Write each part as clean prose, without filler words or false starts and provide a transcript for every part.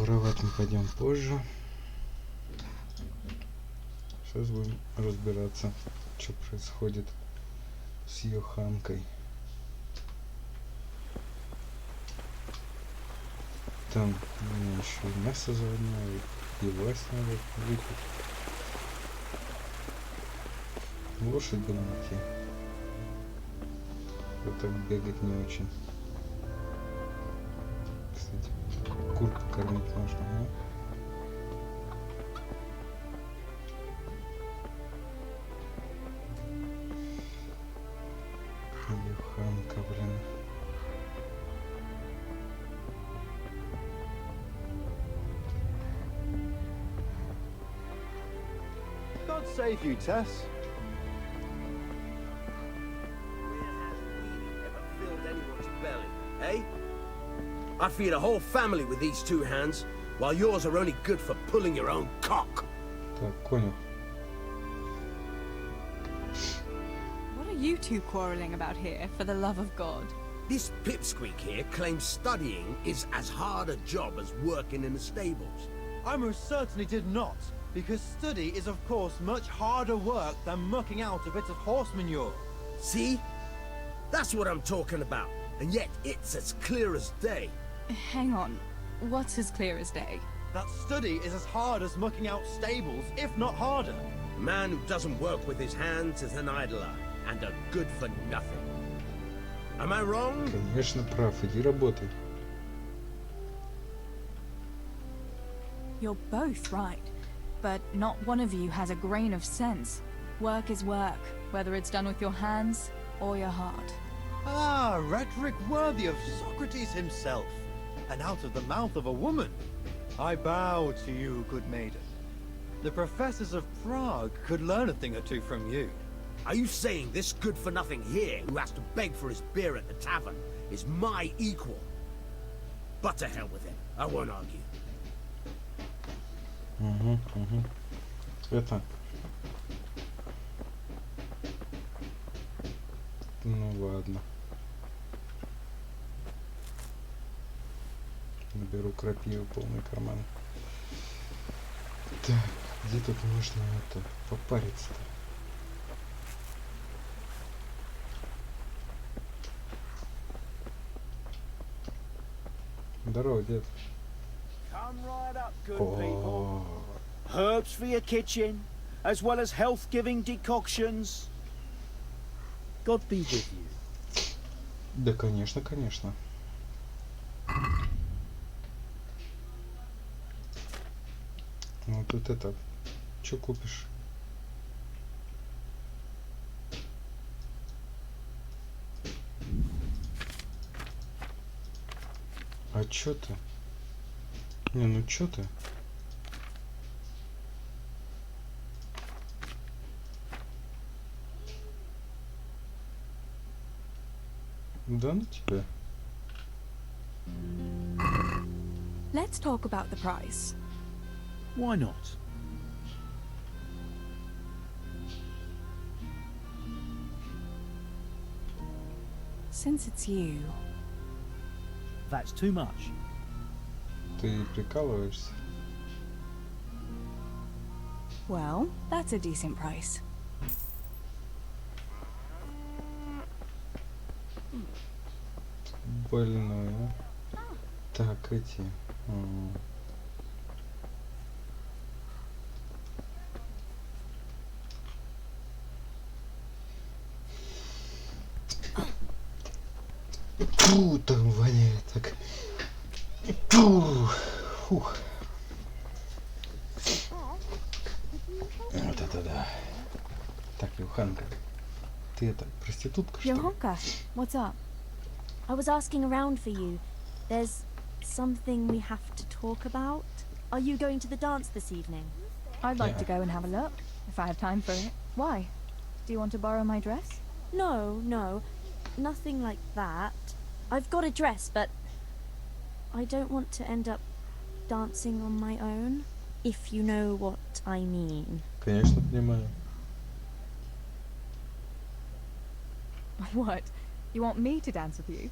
Воровать мы пойдем позже. Сейчас будем разбираться, что происходит с ее хамкой. Там у меня еще и мясо заодно, и власть надо выпить. Лошадь бы найти. Вот так бегать не очень. Кстати, курку кормить можно, а? Юханка, блин. God save you, Tess. Eh? I feed a whole family with these two hands, while yours are only good for pulling your own cock. Так, конюх. What are you two quarrelling about here, for the love of God? This pipsqueak here claims studying is as hard a job as working in the stables. I most certainly did not, because study is of course much harder work than mucking out a bit of horse manure. See? That's what I'm talking about, and yet it's as clear as day. Hang on, what's as clear as day? That study is as hard as mucking out stables, if not harder. A man who doesn't work with his hands is an idler, and a good for nothing. Am I wrong? Конечно, прав. Иди работай. You're both right, but not one of you has a grain of sense. Work is work, whether it's done with your hands or your heart. Ah, rhetoric worthy of Socrates himself, and out of the mouth of a woman. I bow to you, good maiden. The professors of Prague could learn a thing or two from you. Are you saying this good-for-nothing here, who has to beg for his beer at the tavern, is my equal? But to hell with him. I won't argue. Это. Ну ладно. Наберу крапивы полный карман. Так, где тут можно это попариться-то? Здорово, дед. Come right up, good people. Herbs for your kitchen, as well as health-giving decoctions. God be with you. Да, конечно, конечно. Ну тут это, что купишь? А чё ты? Не, ну чё ты? Да ну тебя. Let's talk about the price. Why not? Since it's you, That's too much. Ты прикалываешься? well, that's a decent price. Больной, а? Так, эти... Фу, там воняет так. Фух. Вот это да. Так, Юханка, ты это, проститутка, что ли? Johanka, what's up? I was asking around for you. There's something we have to talk about. Are you going to the dance this evening? I'd like to go and have a look, if I have time for it. Why? Do you want to borrow my dress? No, nothing like that. I've got a dress, but I don't want to end up dancing on my own, if you know what I mean. Конечно, понимаю. What? You want me to dance with you?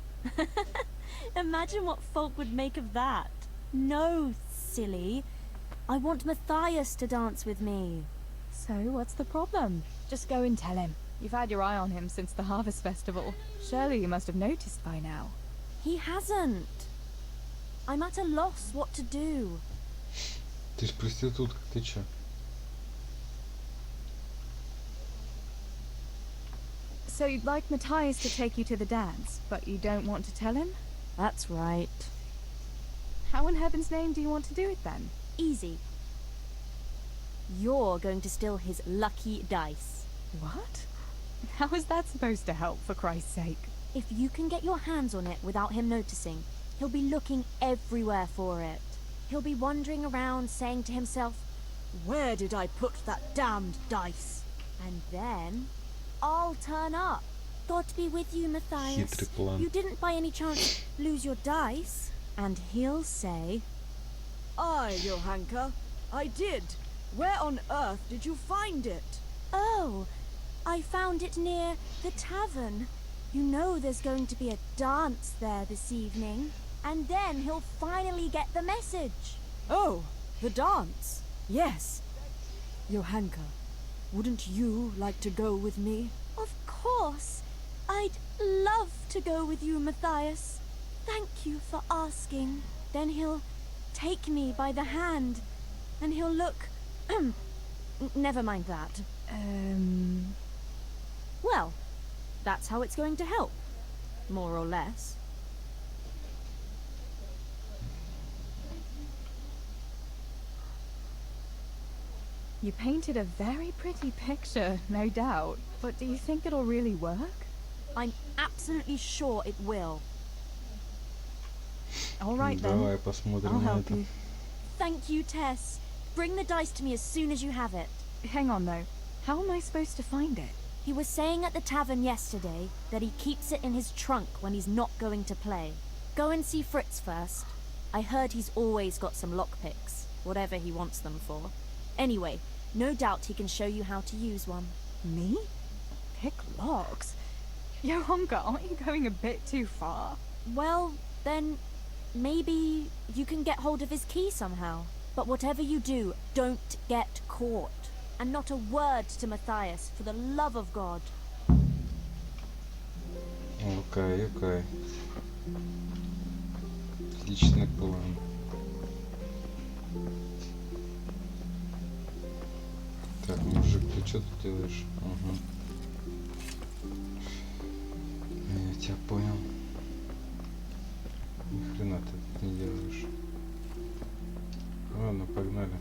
Imagine what folk would make of that. No silly. I want Matthias to dance with me. So, what's the problem? Just go and tell him. You've had your eye on him since the Harvest Festival. Surely you must have noticed by now. He hasn't. I'm at a loss what to do. Ты ж проститутка, ты чё? So you'd like Matthias to take you to the dance, but you don't want to tell him? That's right. How in heaven's name do you want to do it then? Easy. You're going to steal his lucky dice. What? How is that supposed to help, for Christ's sake? If you can get your hands on it without him noticing, he'll be looking everywhere for it. He'll be wandering around saying to himself, "Where did I put that damned dice?" And then I'll turn up. God be with you, Matthias. Хитрый план. You didn't by any chance lose your dice? And he'll say, Aye, Johanka, I did. Where on earth did you find it? "Oh, I found it near the tavern. You know there's going to be a dance there this evening." And then he'll finally get the message. Oh, the dance. Yes. Johanka, wouldn't you like to go with me? Of course. I'd love to go with you, Matthias. Thank you for asking. Then he'll take me by the hand, and he'll look... Never mind that. Well, that's how it's going to help. More or less. You painted a very pretty picture, no doubt. But do you think it'll really work? I'm absolutely sure it will. All right then. Давай посмотрим I'll на help это. you. Thank you, Tess. Bring the dice to me as soon as you have it. Hang on though. How am I supposed to find it? He was saying at the tavern yesterday that he keeps it in his trunk when he's not going to play. Go and see Fritz first. I heard he's always got some lockpicks, whatever he wants them for. Anyway, no doubt he can show you how to use one. Me? Pick locks? Johanka, aren't you going a bit too far? Well, then maybe you can get hold of his key somehow. But whatever you do, don't get caught. And not a word to Matthias, for the love of God. Окей, окей. Отличный план. Так, мужик, ты что тут делаешь? Ага. Я тебя понял. Ни хрена ты тут не делаешь. Ладно, погнали.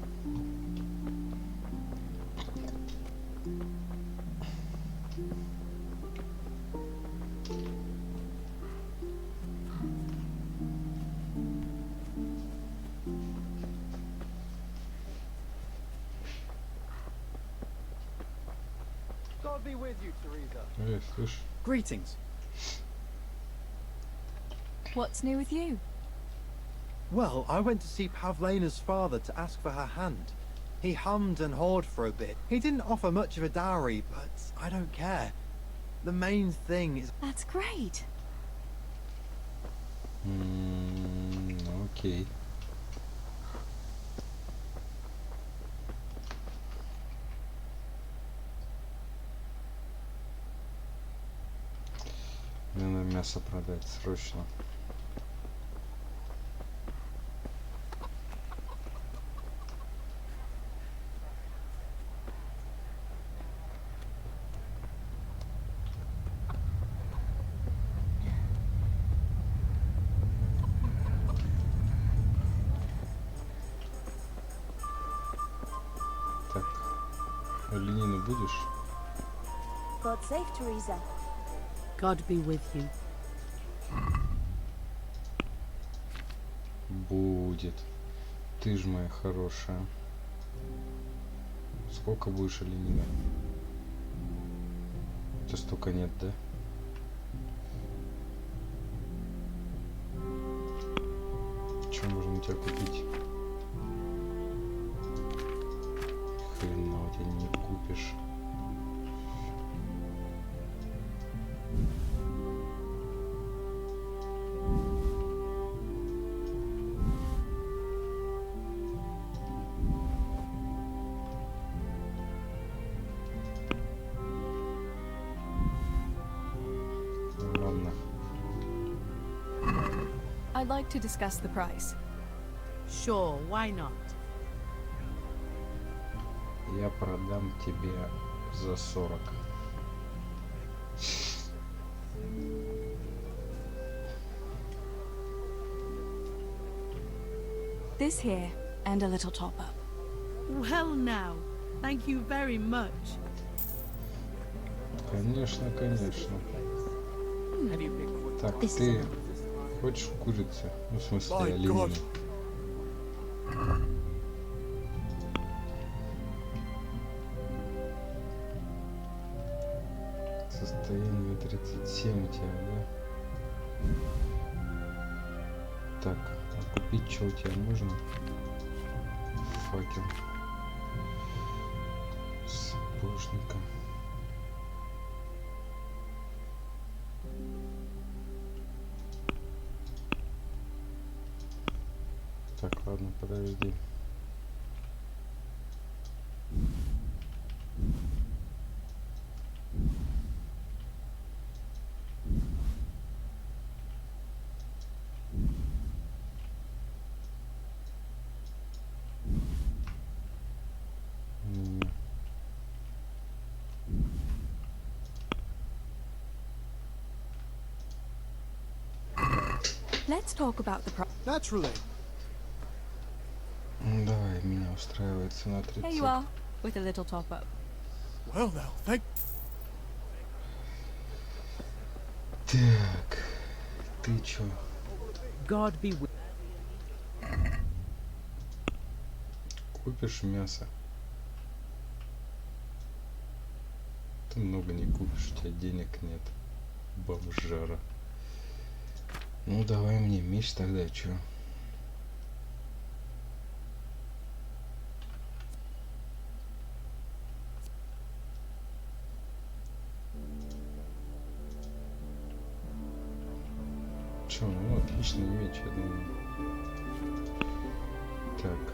God be with you, Teresa. Слышь. Greetings. What's new with you? Well, I went to see Pavlena's father to ask for her hand. He hummed and hawed for a bit. He didn't offer much of a dowry, but I don't care. The main thing is... That's great. Окей. Мне надо мясо продать срочно. Так, оленину будешь? God save Teresa. God be with you. Будет. Ты ж моя хорошая. Сколько будешь оленина? У тебя столько нет, да? Что можно у тебя купить? Хрена у тебя не купишь. I'd like to discuss the price. Sure, why not? Я продам тебе за 40. This here, and a little top up. Well now, thank you very much. Конечно, конечно. Так, ты хочешь курицы? Ну, в смысле, My оленину. God. Состояние 37 у тебя, да? Так, а купить что у тебя можно? Факел. Сапожника. Так, ладно, подожди. Let's talk about the price. Naturally. Давай, меня устраивает цена Here you 30. are, with a little top up. Well now, thank... Так, ты чё? God be with Купишь мясо? Ты много не купишь, у тебя денег нет. Бомжара. Ну давай мне меч тогда, чё? Чё, ну отличный меч, я думаю. Так.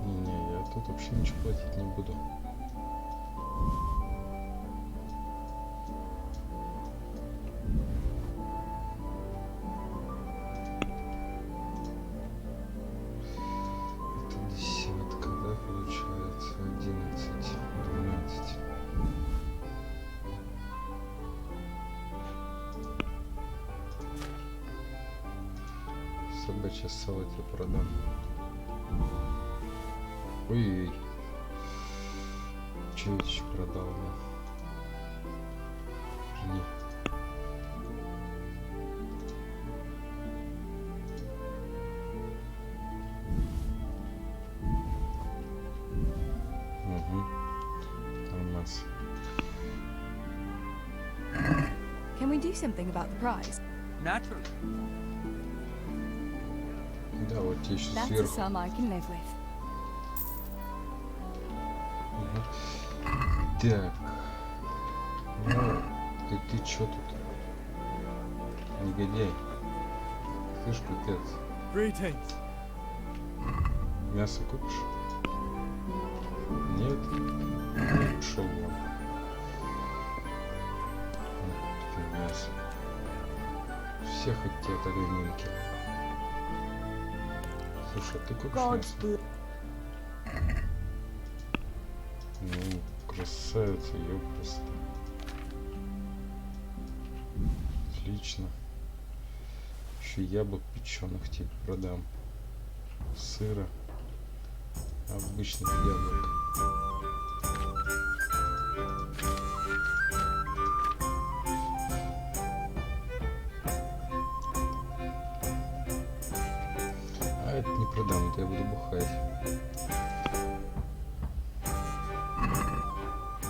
Не, я тут вообще ничего платить не буду. Это десятка, да, получается? 11, 12. Собачье сало тебе продам. Ой-ой-ой. Че я еще продал? Не. Угу. Нормас. Can we do something about the price? naturally. Да, вот тебе еще That's a сверху. sum I can live with. Мгм. Так. Ну, ты чё тут? Негодяй. Слышь, купец. Greetings. Мясо купишь? Нет? Ну, пошел вон. Мясо. Всех от тебя оленинки. Слушай, а ты купишь мясо? Ну, красавица, ёпрст. Отлично. Еще яблок печеных тебе продам. Сыра. Обычных яблок. А это не продам, это я буду бухать.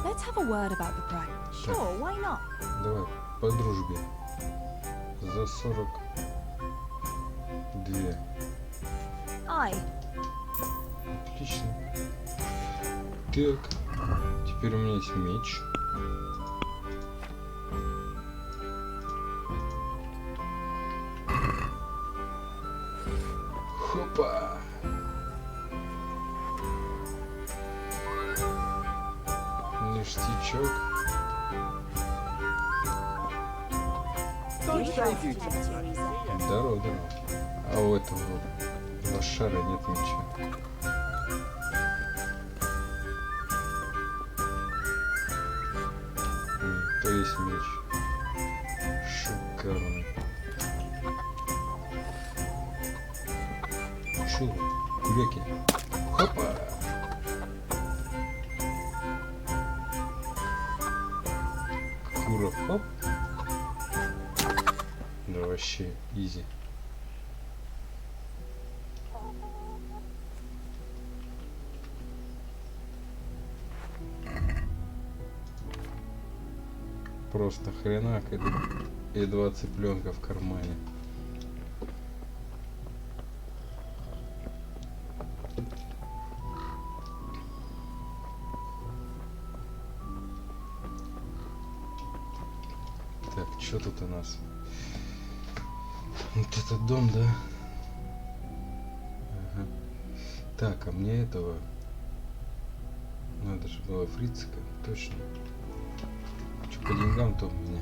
Let's have a word about the price. Sure, why not? Давай, по дружбе. За 42. Aye. Отлично. Так, теперь у меня есть меч. Хопа. Ништячок. Здорово, здорово. А у этого лошара нет ничего. То есть меч. Шикарный. Шо? Куляки. Хопа! Кура, хоп. Да вообще изи. Просто хренак и 2 цыпленка в кармане. Так, что тут у нас? Вот этот дом, да? Ага. Так, а мне этого надо же было фрицика, точно. Что по деньгам-то у меня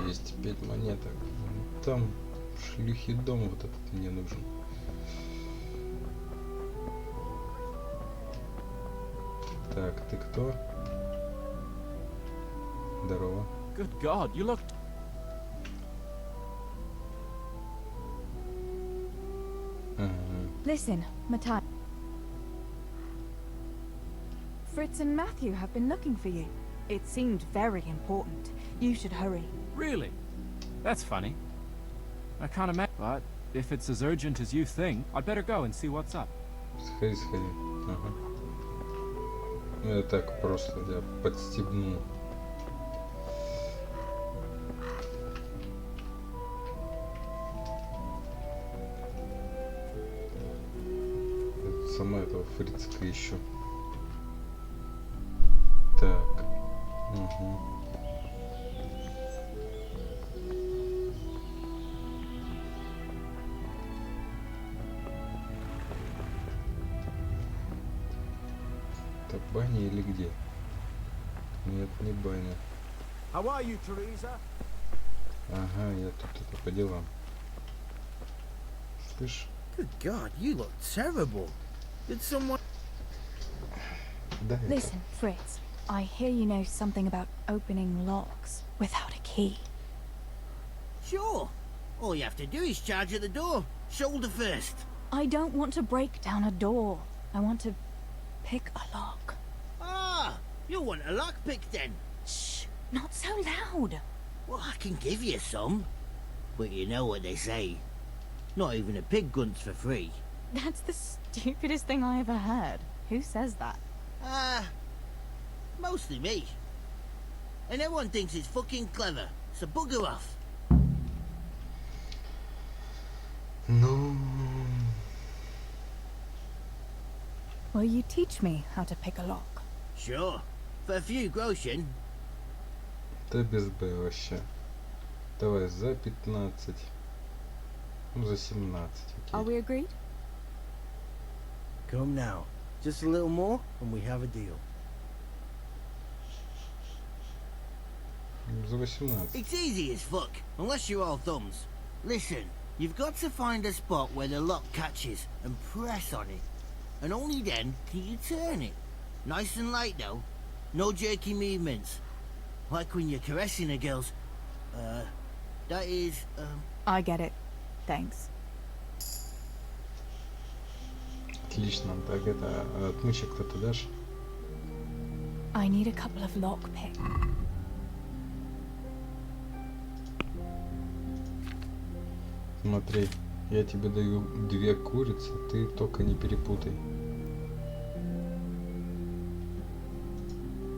есть 5 монеток. Там шлюхи дом вот этот мне нужен. Так, ты кто? Здорово. Good God, you look... Listen, Matthias. Fritz and Matthew have been looking for you. It seemed very important. You should hurry. Really? That's funny. I can't imagine... But if it's as urgent as you think, I'd better go and see what's up. Сходи, сходи. Ага. Ну я так просто я подстебнул. Сама этого фрицка еще. Так. Угу. Это баня или где? Нет, не баня. How are you, Teresa? Ага, я тут это по делам. Слышь? Good God, you look terrible. Did someone... Да, это. Listen, Fritz. I hear you know something about opening locks without a key. Sure. All you have to do is charge at the door. Shoulder first. I don't want to break down a door. I want to pick a lock. Ah, you want a lockpick then? Shh, not so loud. Well, I can give you some. But you know what they say. Not even a pig grunts for free. That's the stupidest thing I ever heard. Who says that? Mostly me. And everyone thinks it's fucking clever, so bugger off. Ну... Will you teach me how to pick a lock? Sure. For a few groschen. Да без Б вообще. Давай за 15. Ну, за 17. Are Окей. we agreed? Come now. Just a little more, and we have a deal. За 18. It's easy as fuck, unless you're all thumbs. Listen, you've got to find a spot where the lock catches and press on it. And only then can you turn it. Nice and light though. No jerky movements. Like when you're caressing a girl's... that is, I get it. Thanks. Отлично. Так, это отмычек-то ты дашь? I need a couple of lockpicks. Смотри, я тебе даю 2 курицы, ты только не перепутай.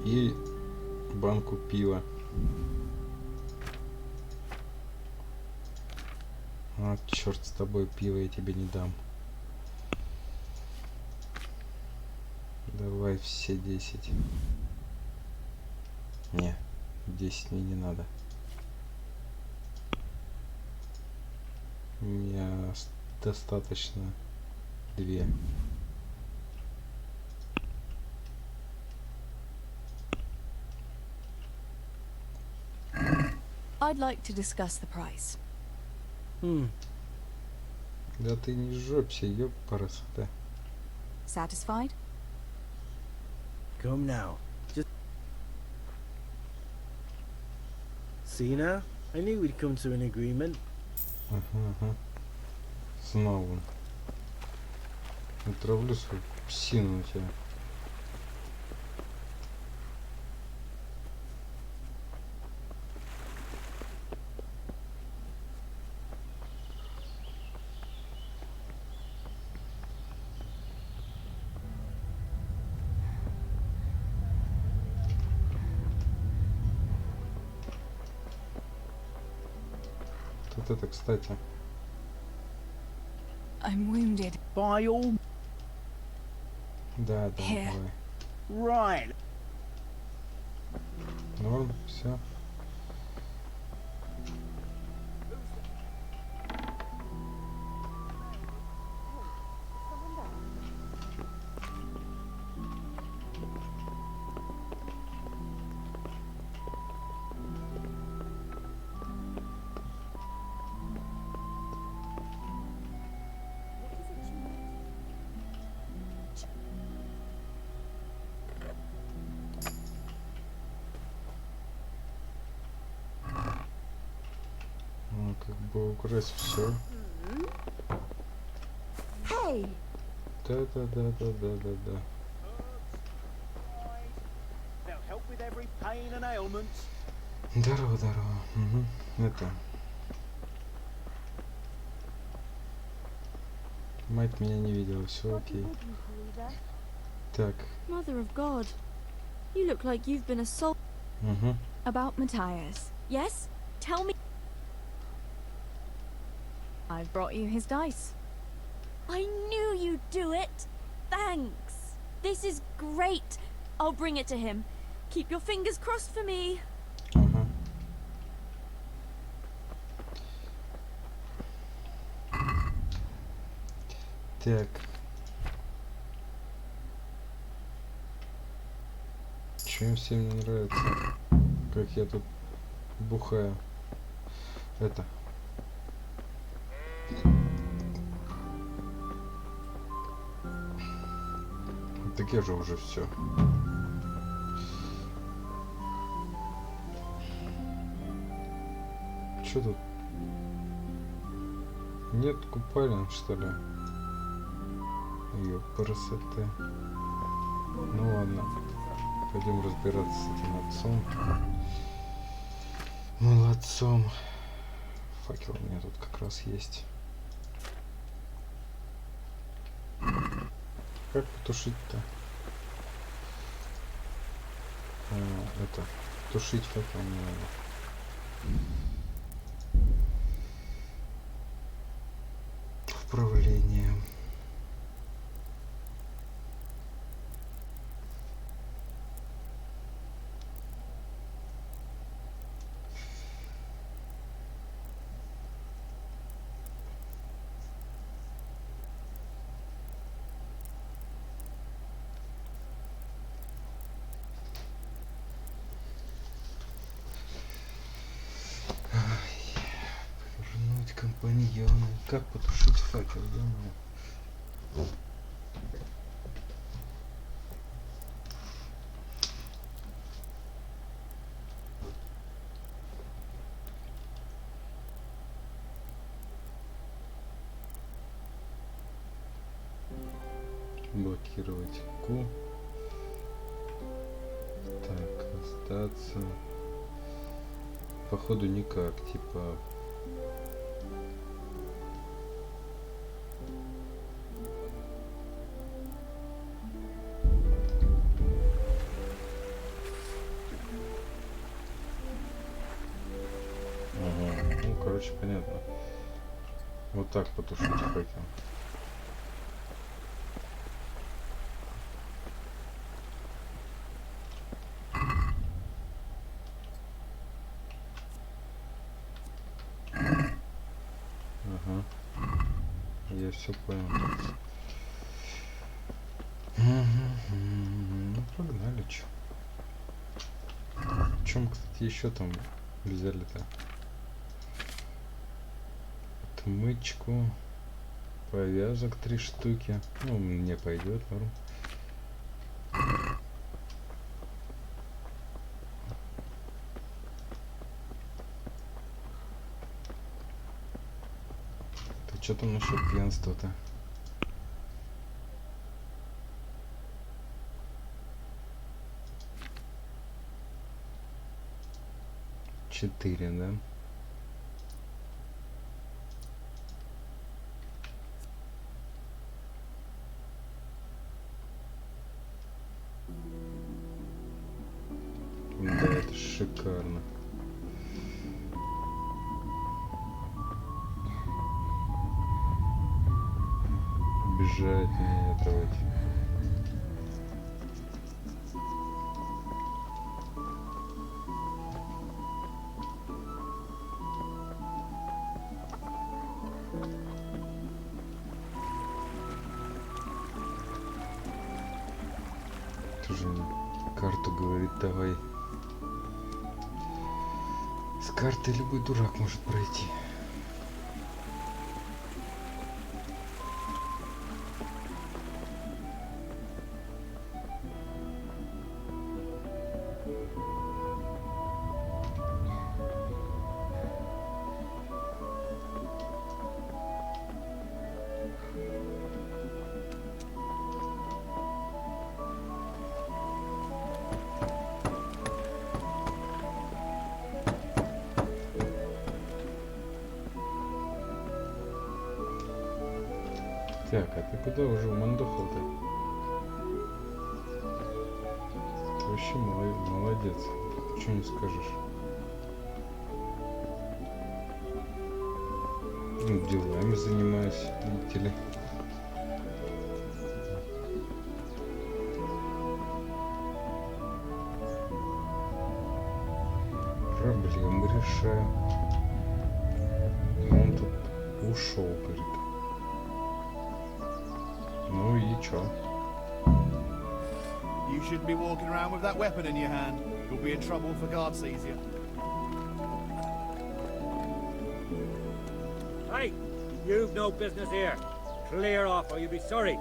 И банку пива. А, черт с тобой, пиво я тебе не дам. Давай все 10. Не, 10 мне не надо. У меня достаточно 2. I'd like to discuss the price. Да ты не жопся, ёпарасоте. Satisfied? Come now. Just see now? I knew we'd come to an agreement. Ага. Снова. Отравлю свою псину на тебя. Вот это, кстати. I'm wounded. By all Да, Here. давай. right. Норм, все. Ну, как бы украсть все. Hey! Да. They'll help with every pain and ailment. Здорово. Угу. Это. Мать меня не видела, все окей. Так. Mother of God, you look like you've been assaulted. Угу. About Matthias. Yes? Tell me. I've brought you his dice. I knew you'd do it. Thanks. This is great. I'll bring it to him. Keep your fingers crossed for me. Ага. Так. Чем всем не нравится, как я тут бухаю. Это. Так я же уже все. Что тут? Нет купалин, что ли? Ёпарасоте. Ну ладно. Пойдем разбираться с этим отцом. Молодцом. Факел у меня тут как раз есть. Как потушить-то? Это. Тушить факел не надо. Управление. Вернуть компаньона. Как потушить факел? Думаю. Блокировать Q. Так, остаться. Походу никак, типа. Ага. Ну, короче, понятно. Вот так потушить факел. Я все понял. Ну, погнали, чё. Чем, кстати, еще там взяли-то? Смычку. Повязок 3 штуки. Ну, мне пойдет, норм. Ты что там насчет пьянства-то? Четыре, да? Да, это шикарно. Обижает меня это вот. Тоже карту говорит, давай. С картой любой дурак может пройти. Так, а ты куда уже умандохал-то? Ты вообще молодец. Ничего не скажешь. Ну, делами занимаюсь, видите ли. Проблемы решаю. Он тут ушел, говорит. Ну и чё? You shouldn't be walking around with that weapon in your hand. You'll be in trouble if the guard sees you. Hey! You've no business here. Clear off or you'll be sorry.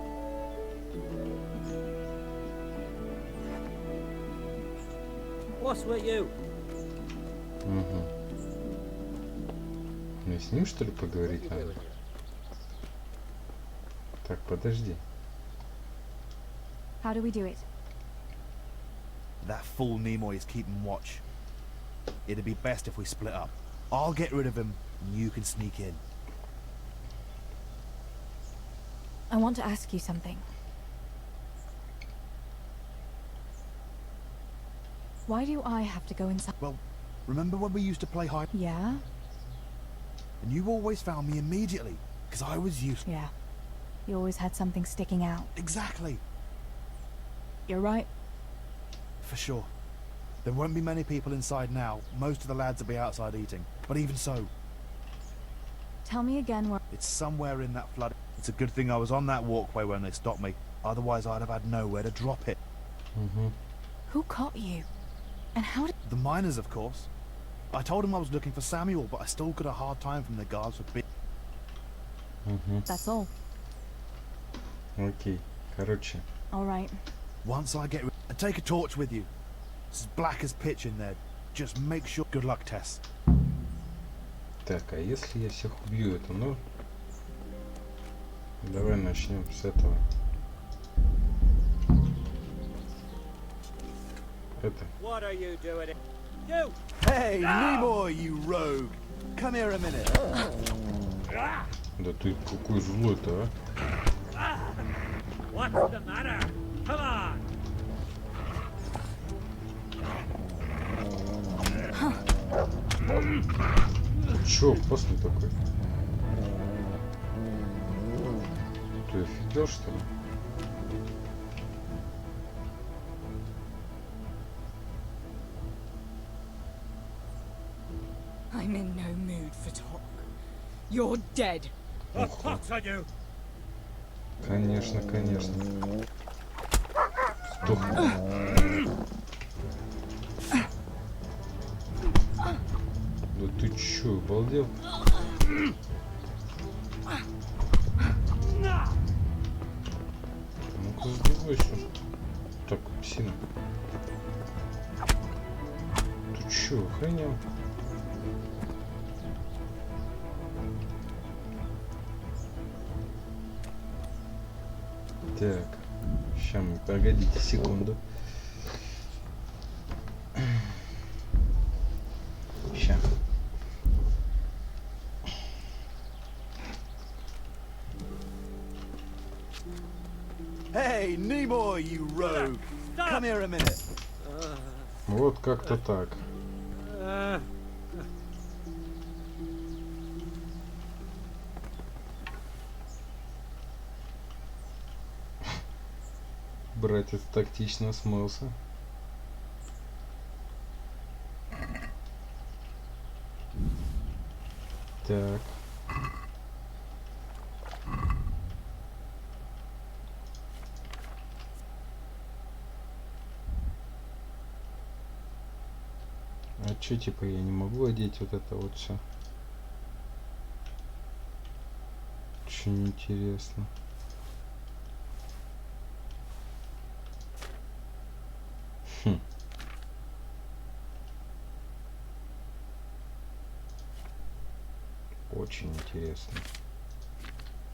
What's with you? Угу. Мне с ним, что ли, поговорить надо? Так, подожди. How do we do it? That fool Nimoy is keeping watch. It'd be best if we split up. I'll get rid of him, and you can sneak in. I want to ask you something. Why do I have to go inside? Well, remember when we used to play hide? Yeah? And you always found me immediately, because I was useless. Yeah. You always had something sticking out. Exactly. You're right. For sure. There won't be many people inside now. Most of the lads will be outside eating. But even so, Tell me again where... it's somewhere in that flood. It's a good thing I was on that walkway when they stopped me. Otherwise, I'd have had nowhere to drop it. Угу. Who caught you? And how did... The miners, of course. I told them I was looking for Samuel, but I still got a hard time from the guards for being... Угу. That's all. Окей. Короче. All right. Once I get... And take a torch with you. It's as black as pitch in there. Just make sure... Good luck, Tess. Так, а если я всех убью, это ну? Давай начнем с этого. Это. What are you doing? You! Hey, Nimoy, you rogue! Come here a minute. Да ты какой злой-то, а? What's the matter? Come on! Чё, опасный такой? Ты офигел, что ли? I'm in no mood for talk. You're dead. The pox on you! Конечно, конечно. Сдохни. Да ты чё, обалдел? Ну-ка, сдувайся. Так, псина. Ты чё, охренел? Так, сейчас мы, погодите секунду. Сейчас. Hey, Nimoy, you rogue! Come here a minute. Вот как-то так. Братец тактично смылся. Так. А чё, типа, я не могу одеть вот это вот все? Очень интересно. Хм. Очень интересно.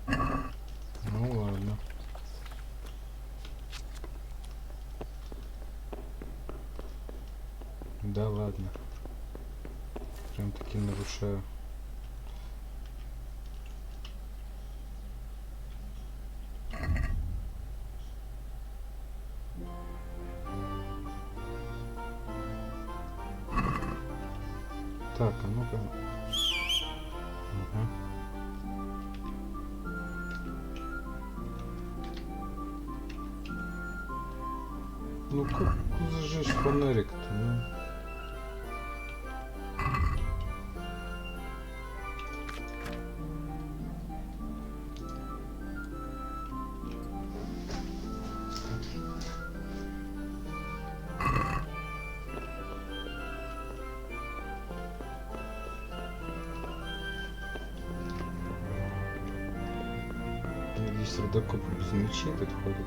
Ну ладно. Да ладно. Прям таки нарушаю. Так, а ну-ка. Ага. Ну как зажечь фонарик-то, ну? Здесь родокоп без мечей тут ходит.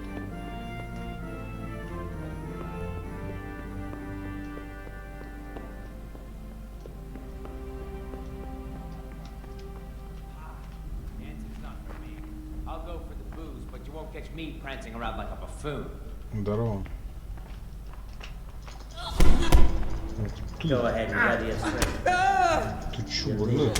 Здорово. Ты чё, больной?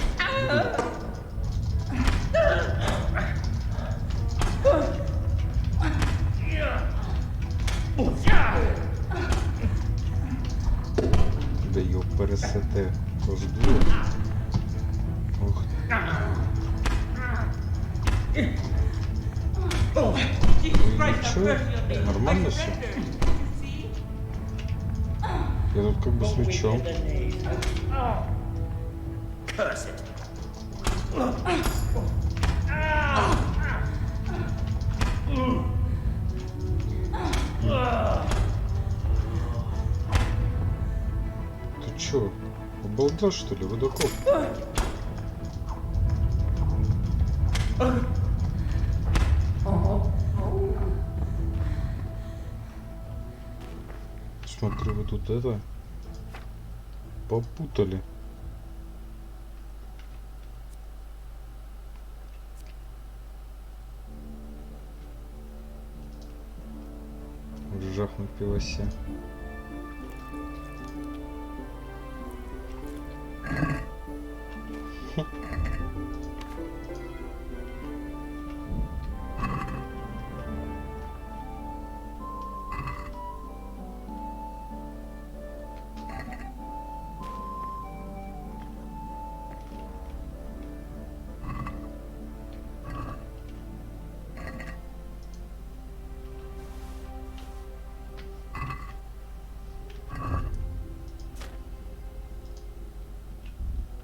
Да ёпрст, раздуло. Ух ты. Ничего, нормально все. Я тут как бы с мечом. Ты чё, обалдел что ли, водокоп? Смотри, вы тут это попутали. Жахнуть пивосе.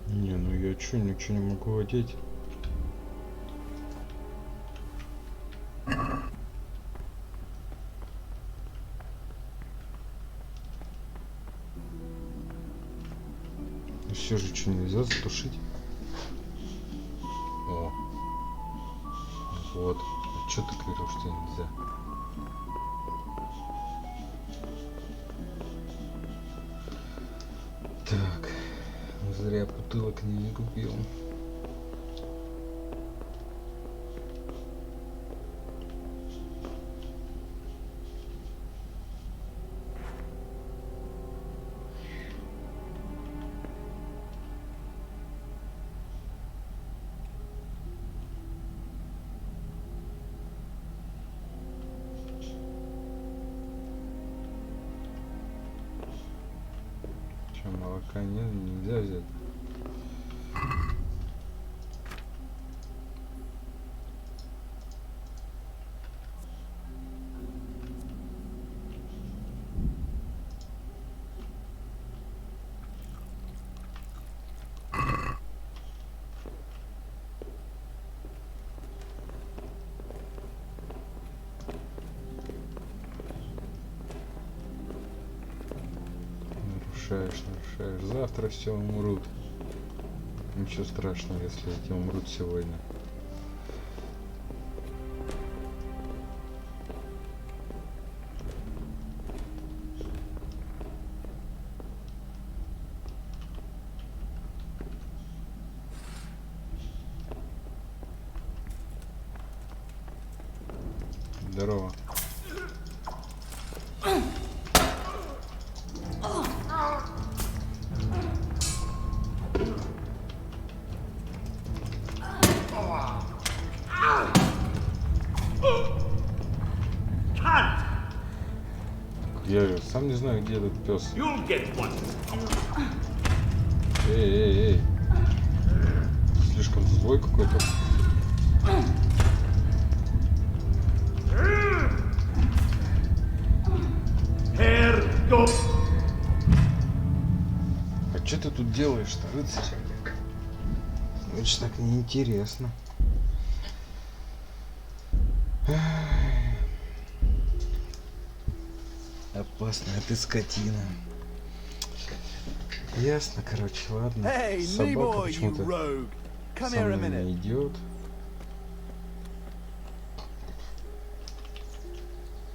Не, ну я чё, ничего не могу одеть. Все же что, нельзя затушить? О, Вот. А чё ты говорил, что нельзя? Так. Зря бутылок не купил. Че, молока нет, нельзя взять? Нарушаешь. Завтра все умрут. Ничего страшного, если эти умрут сегодня. Здорово. Я же сам не знаю, где этот пес. Эй. Слишком злой какой-то. А что ты тут делаешь-то, рыцарь? Значит, так неинтересно. Опасная ты скотина. Ясно, короче, ладно. Собака почему-то со мной не идет.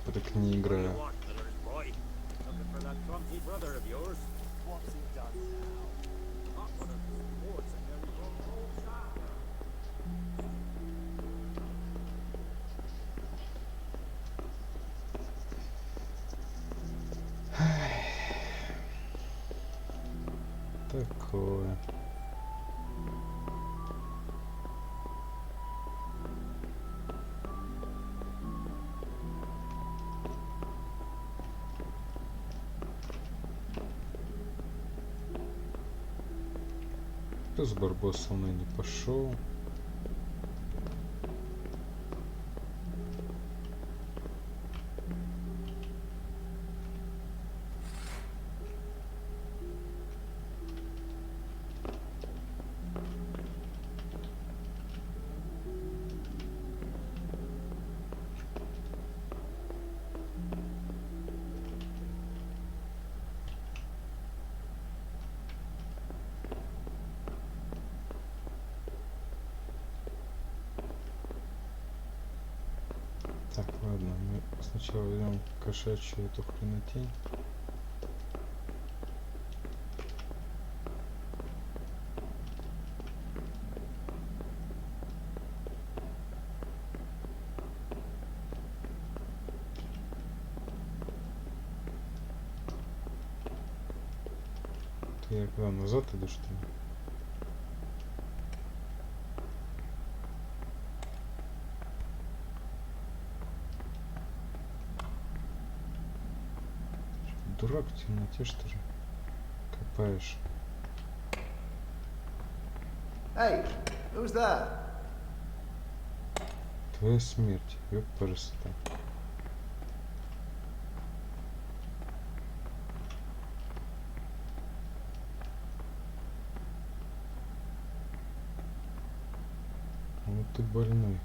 Так не играю. Такое. Пес Барбос со мной не пошел. Так, ладно, мы сначала берем кошачью эту хренотень. Я когда назад иду, что ли? Дурак в темноте, что ли? Копаешь. Hey, who's that? Твоя смерть, ёпарасота. Вот ты больной.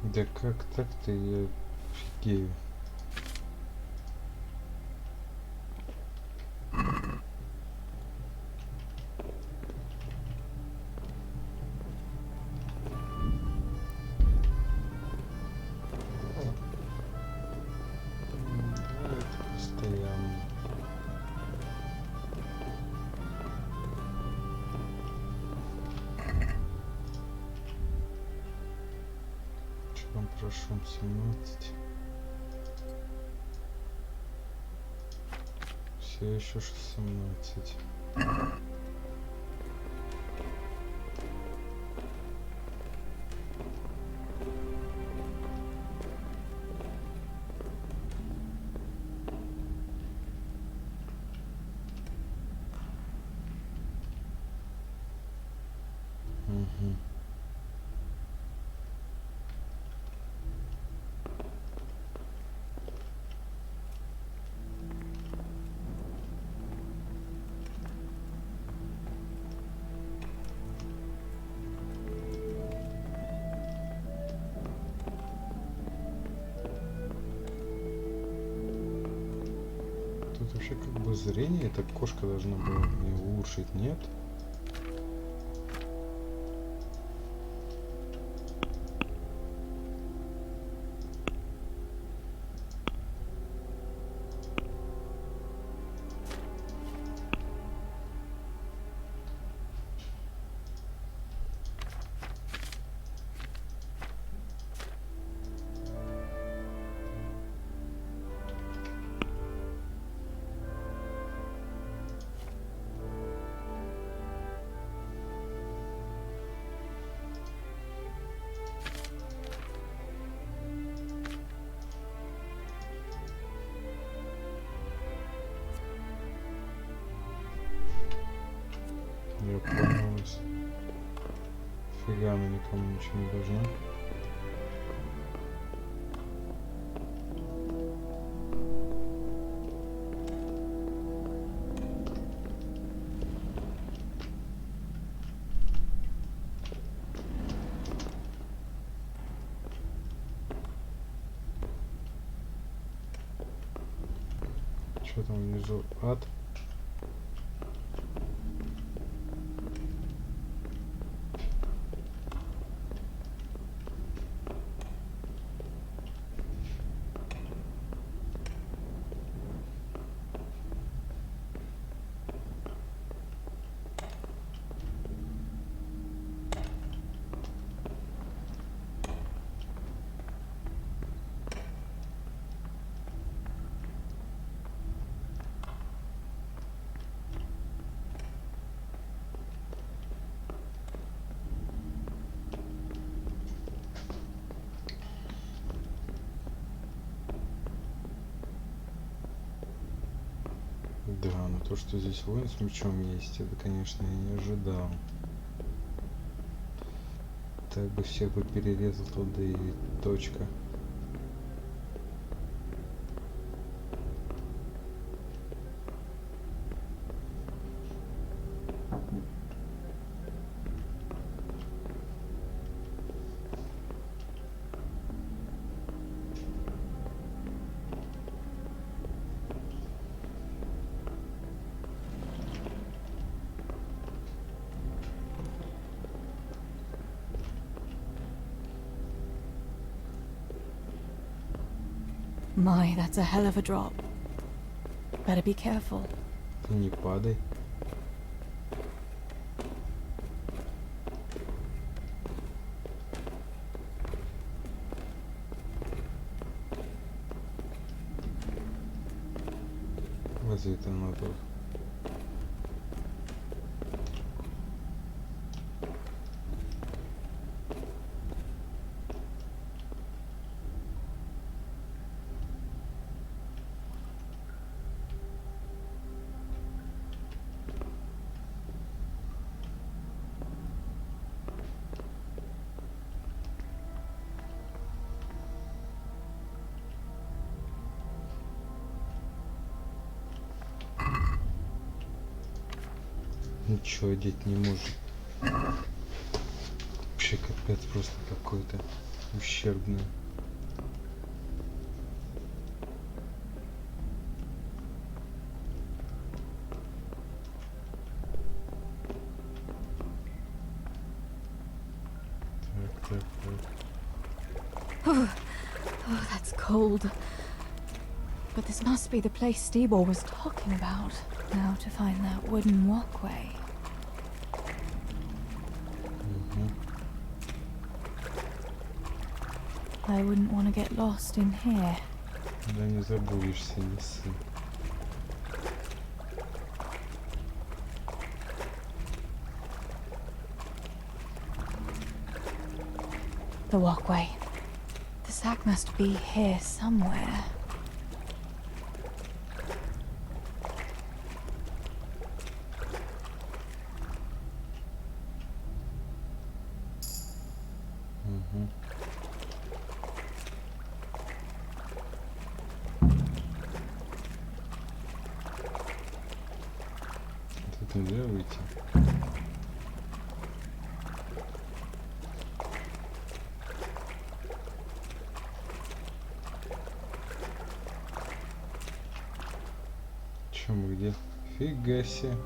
Да как так-то, я офигею. Прошу, 17. Все еще 17. Угу. Тут вообще как бы зрение эта кошка должна была мне улучшить, нет? Я понял вас. Фига она никому ничего не должна. Что там внизу? Ад? Да, но то, что здесь воин с мечом есть, это, конечно, я не ожидал. Так бы всех бы перерезал туда и точка. My, that's a hell of a drop. Better be careful. Ты не падай. Вот это надо. Ничего одеть не может. Вообще капец просто какой-то. ущербная. Oh, that's cold. But this must be the place Stebor was talking about. Now to find that wooden walkway. I wouldn't want to get lost in here. Да не забудешься, не сын. The walkway. The sack must be here somewhere. Тут нельзя выйти. Чё мы где? Фига себе.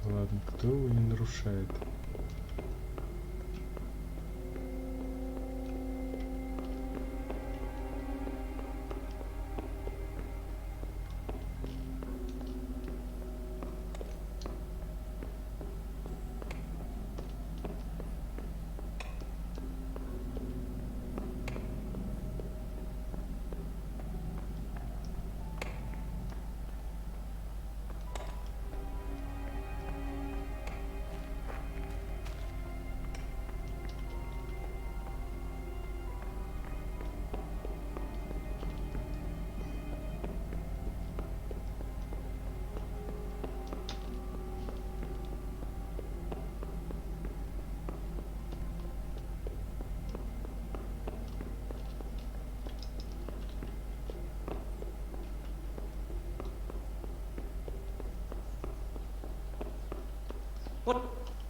Ладно, кто его не нарушает?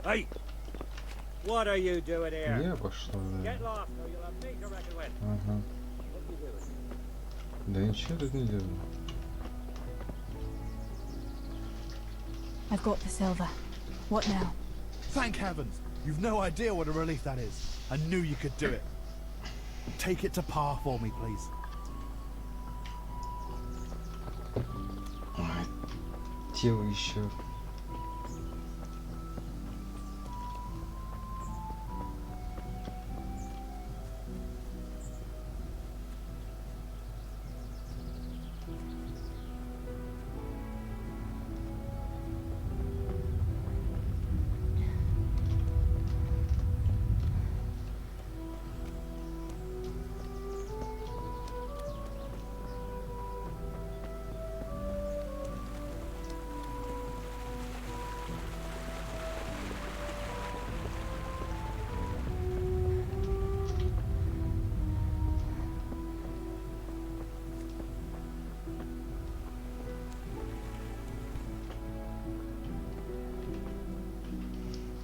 Hey! What are you doing here? Я пошла, да. Get lost, or you'll have me to reckon with. Ага. What are you doing? Да ничего тут не делаю. I've got the silver. What now? Thank heavens! You've no idea what a relief that is. I knew you could do it. Take it to Pa for me, please. Ой, тело еще.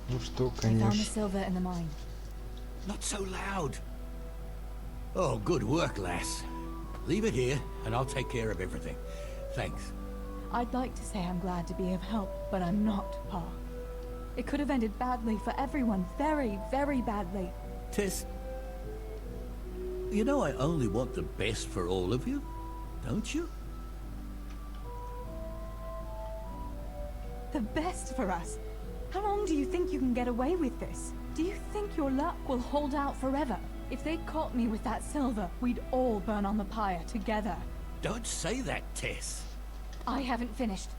Ну что, I found the конечно. silver in the mine. Not so loud. Oh, good work, lass. Leave it here, and I'll take care of everything. Thanks. I'd like to say I'm glad to be of help, but I'm not, Pa. It could have ended badly for everyone. Very, very badly. Tess, you know I only want the best for all of you, don't you? The best for us? How long do you think you can get away with this? Do you think your luck will hold out forever? If they caught me with that silver, we'd all burn on the pyre together. Don't say that, Tess. I haven't finished.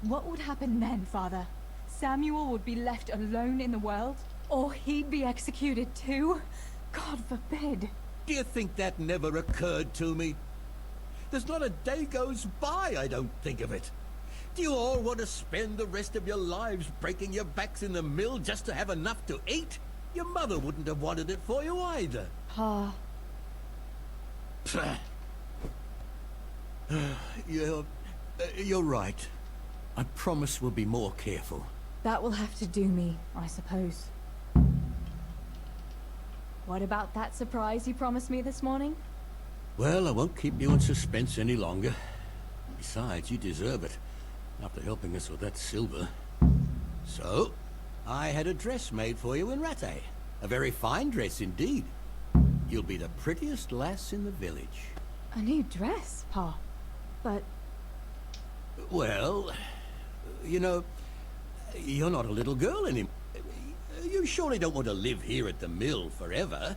What would happen then, Father? Samuel would be left alone in the world? Or he'd be executed too? God forbid. Do you think that never occurred to me? There's not a day goes by I don't think of it. Do you all want to spend the rest of your lives breaking your backs in the mill just to have enough to eat? Your mother wouldn't have wanted it for you either. Pa. You're right. I promise we'll be more careful. That will have to do me, I suppose. What about that surprise you promised me this morning? Well, I won't keep you in suspense any longer. Besides, you deserve it, after helping us with that silver. So, I had a dress made for you in Rattay. A very fine dress indeed. You'll be the prettiest lass in the village. A new dress, Pa. But Well, you know, you're not a little girl anymore. You surely don't want to live here at the mill forever.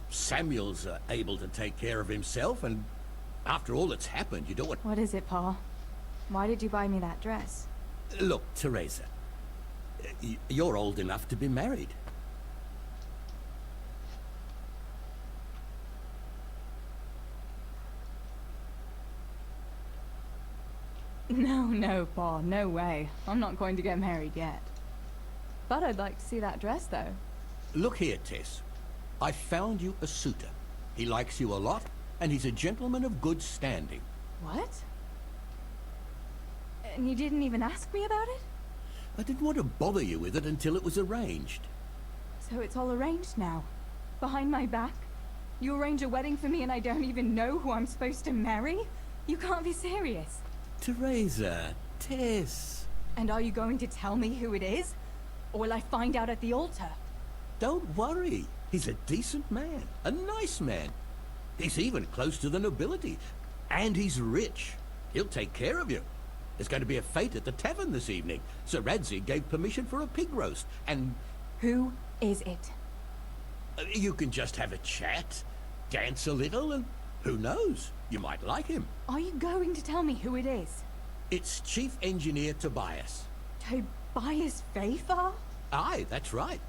Samuel's able to take care of himself, and after all that's happened, you don't want... what is it, Pa? Why did you buy me that dress? Look, Teresa, you're old enough to be married. No, Pa, no way. I'm not going to get married yet. But I'd like to see that dress, though. Look here, Tess. I found you a suitor. He likes you a lot, and he's a gentleman of good standing. What? And you didn't even ask me about it? I didn't want to bother you with it until it was arranged. So it's all arranged now? Behind my back? You arrange a wedding for me and I don't even know who I'm supposed to marry? You can't be serious. Teresa, Tess. And are you going to tell me who it is? Or will I find out at the altar? Don't worry. He's a decent man. A nice man. He's even close to the nobility. And he's rich. He'll take care of you. There's going to be a fete at the tavern this evening. Sir Radzi gave permission for a pig roast, and... Who is it? You can just have a chat, dance a little, and who knows? You might like him. Are you going to tell me who it is? It's Chief Engineer Tobias. Tobias Vafar? Aye, that's right.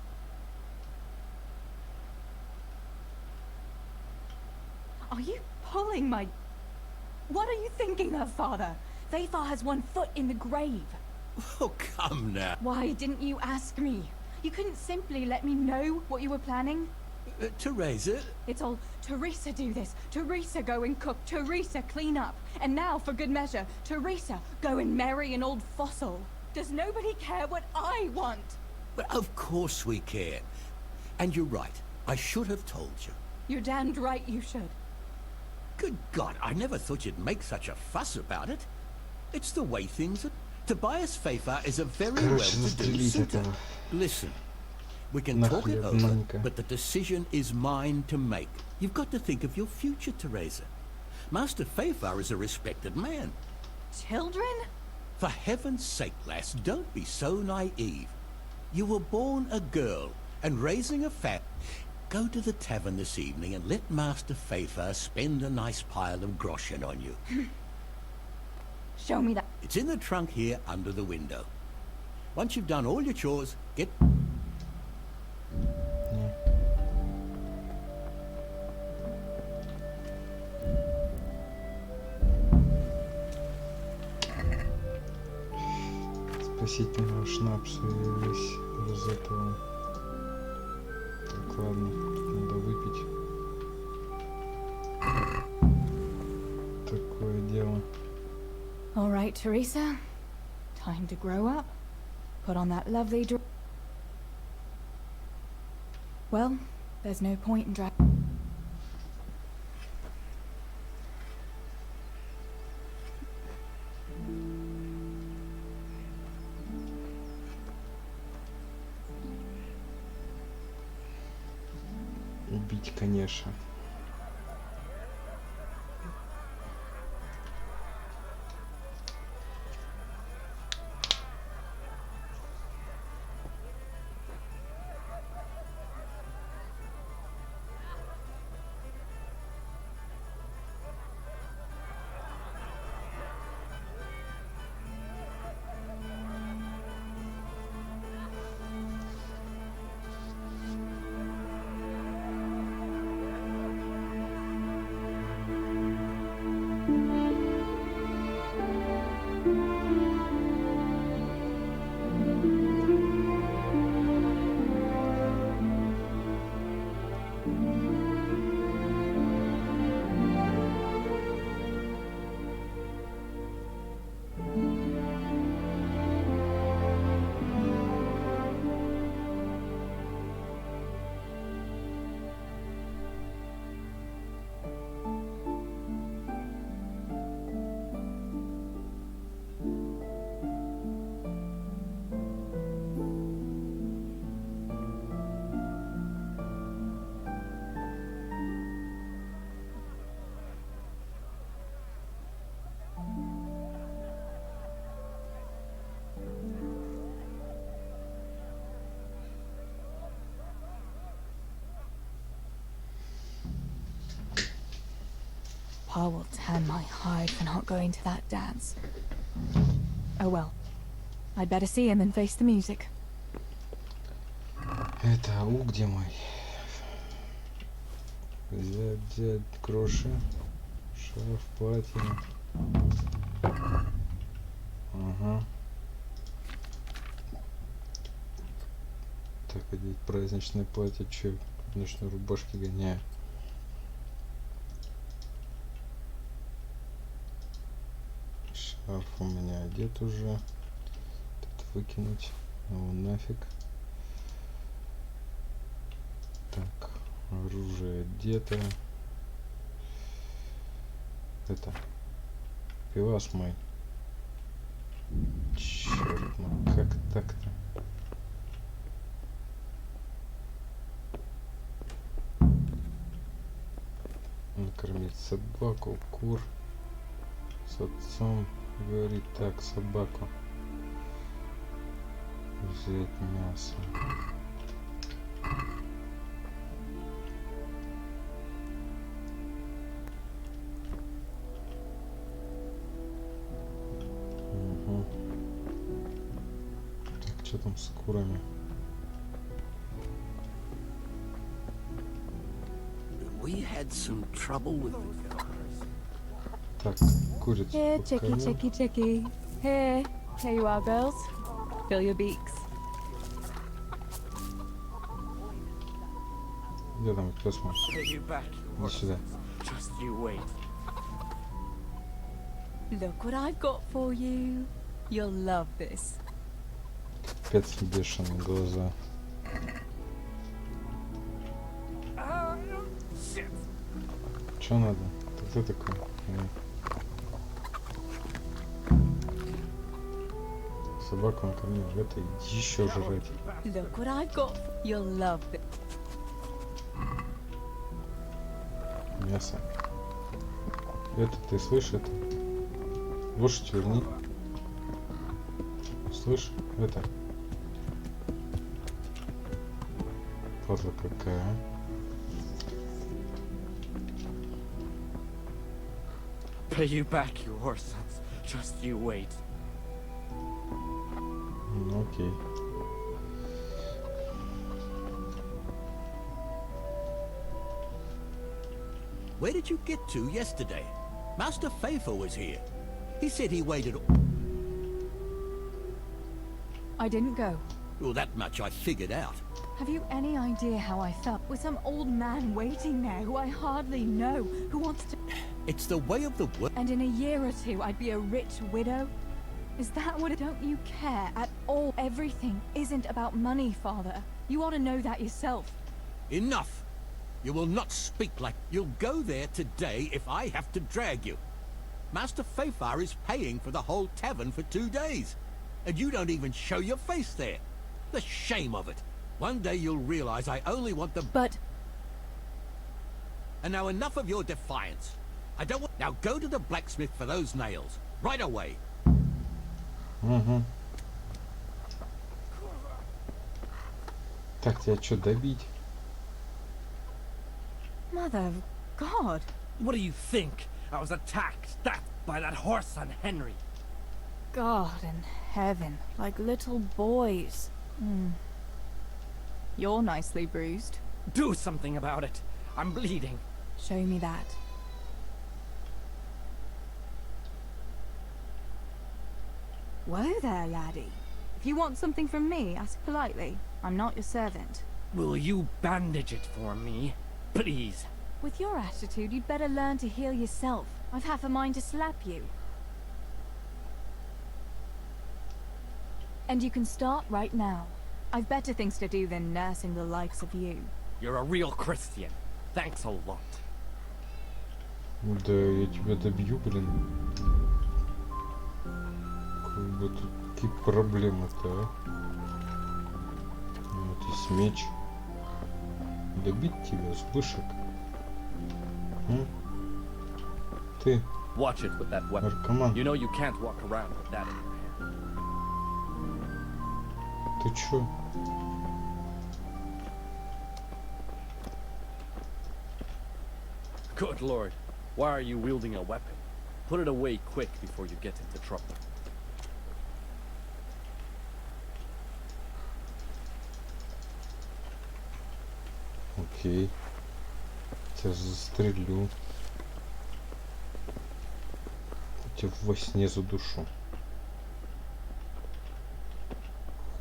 Are you pulling my... What are you thinking of, Father? Vafar has one foot in the grave. Oh, come now. Why didn't you ask me? You couldn't simply let me know what you were planning? Teresa? It's all, Teresa do this, Teresa go and cook, Teresa clean up, and now, for good measure, Teresa go and marry an old fossil. Does nobody care what I want? Well, of course we care. And you're right. I should have told you. You're damned right you should. Good God, I never thought you'd make such a fuss about it. It's the way things are. Tobias Pfeiffer is a very well-to-do suitor. Listen, we can talk it over, but the decision is mine to make. You've got to think of your future, Teresa. Master Pfeiffer is a respected man. Children? For heaven's sake, lass, don't be so naive. You were born a girl, and raising a fat... Go to the tavern this evening and let Master Pfeiffer spend a nice pile of groschen on you. Show me that. It's in the trunk here under the window. Once you've done all your chores, get... Спасительного шнапса я весь разопал. Так, ладно, надо выпить. Такое дело. All right, Teresa. Time to grow up. Put on that lovely dress. Well, there's no point in drag. Убить, конечно. Pa will tan my hide for not going to that dance. Oh well. I'd better see him and face the music. Это где мой? Взять гроши. Шарф, платье. Ага. Так, одеть праздничное платье, че в ночной рубашке гоняю. Шарф у меня одет уже. Тут выкинуть. Ну нафиг. Так, оружие одето. Это пивас мой. Черт, ну как так-то? Накормить собаку, кур. С отцом говорит так, собаку. Взять мясо. Угу. Так, что там с курами? We had some trouble with the girl. Так, курицу Here, покажу. chicky. Here you are, girls. Fill your beaks. Где там, кто смотрит? Иди сюда. Just you wait. Look what I've got for you. You'll love this. Капец бешеные глаза. Чё надо? Ты кто такой? Собаку накормил, это еще жрать. Look what I've got. You'll love it. Мясо. Это ты слышишь это? Лошадь верни. Слышь, это. Падла какая. Pay you back, you horse sons. Just you wait. Ну окей. Where did you get to yesterday? Master Faithful was here. He said he waited. I didn't go. Well, that much I figured out. Have you any idea how I felt with some old man waiting there who I hardly know, who wants to... It's the way of the world. And in a year or two, I'd be a rich widow? Is that what... Don't you care at all? Everything isn't about money, Father. You ought to know that yourself. Enough! You will not speak like... You'll go there today if I have to drag you. Master Fafar is paying for the whole tavern for 2 days. And you don't even show your face there. The shame of it. One day you'll realize I only want the... But... And now enough of your defiance. I don't want... Now go to the blacksmith for those nails. Right away. Угу. Так, тебя что, добить? Mother of God. What do you think? I was attacked by that horse on Henry. God in heaven, like little boys. You're nicely bruised. Do something about it. I'm bleeding. Show me that. Whoa there, laddie. If you want something from me, ask politely. I'm not your servant. Will you bandage it for me? Please. With your attitude, you'd better learn to heal yourself. I've half a mind to slap you. And you can start right now. I've better things to do than nursing the likes of you. You're a real Christian. Thanks a lot. Да, я тебя добью, блин. Как бы тут какие проблемы-то, а? Вот есть меч. Добить тебя, вспышек. Ты. Watch it with that weapon. Наркоман. You know you can't walk around with that in your hand. Ты чё? Good lord. Why are you wielding a weapon? Put it away quick before you get into trouble. Окей. Тебя застрелю. Тебя во сне задушу.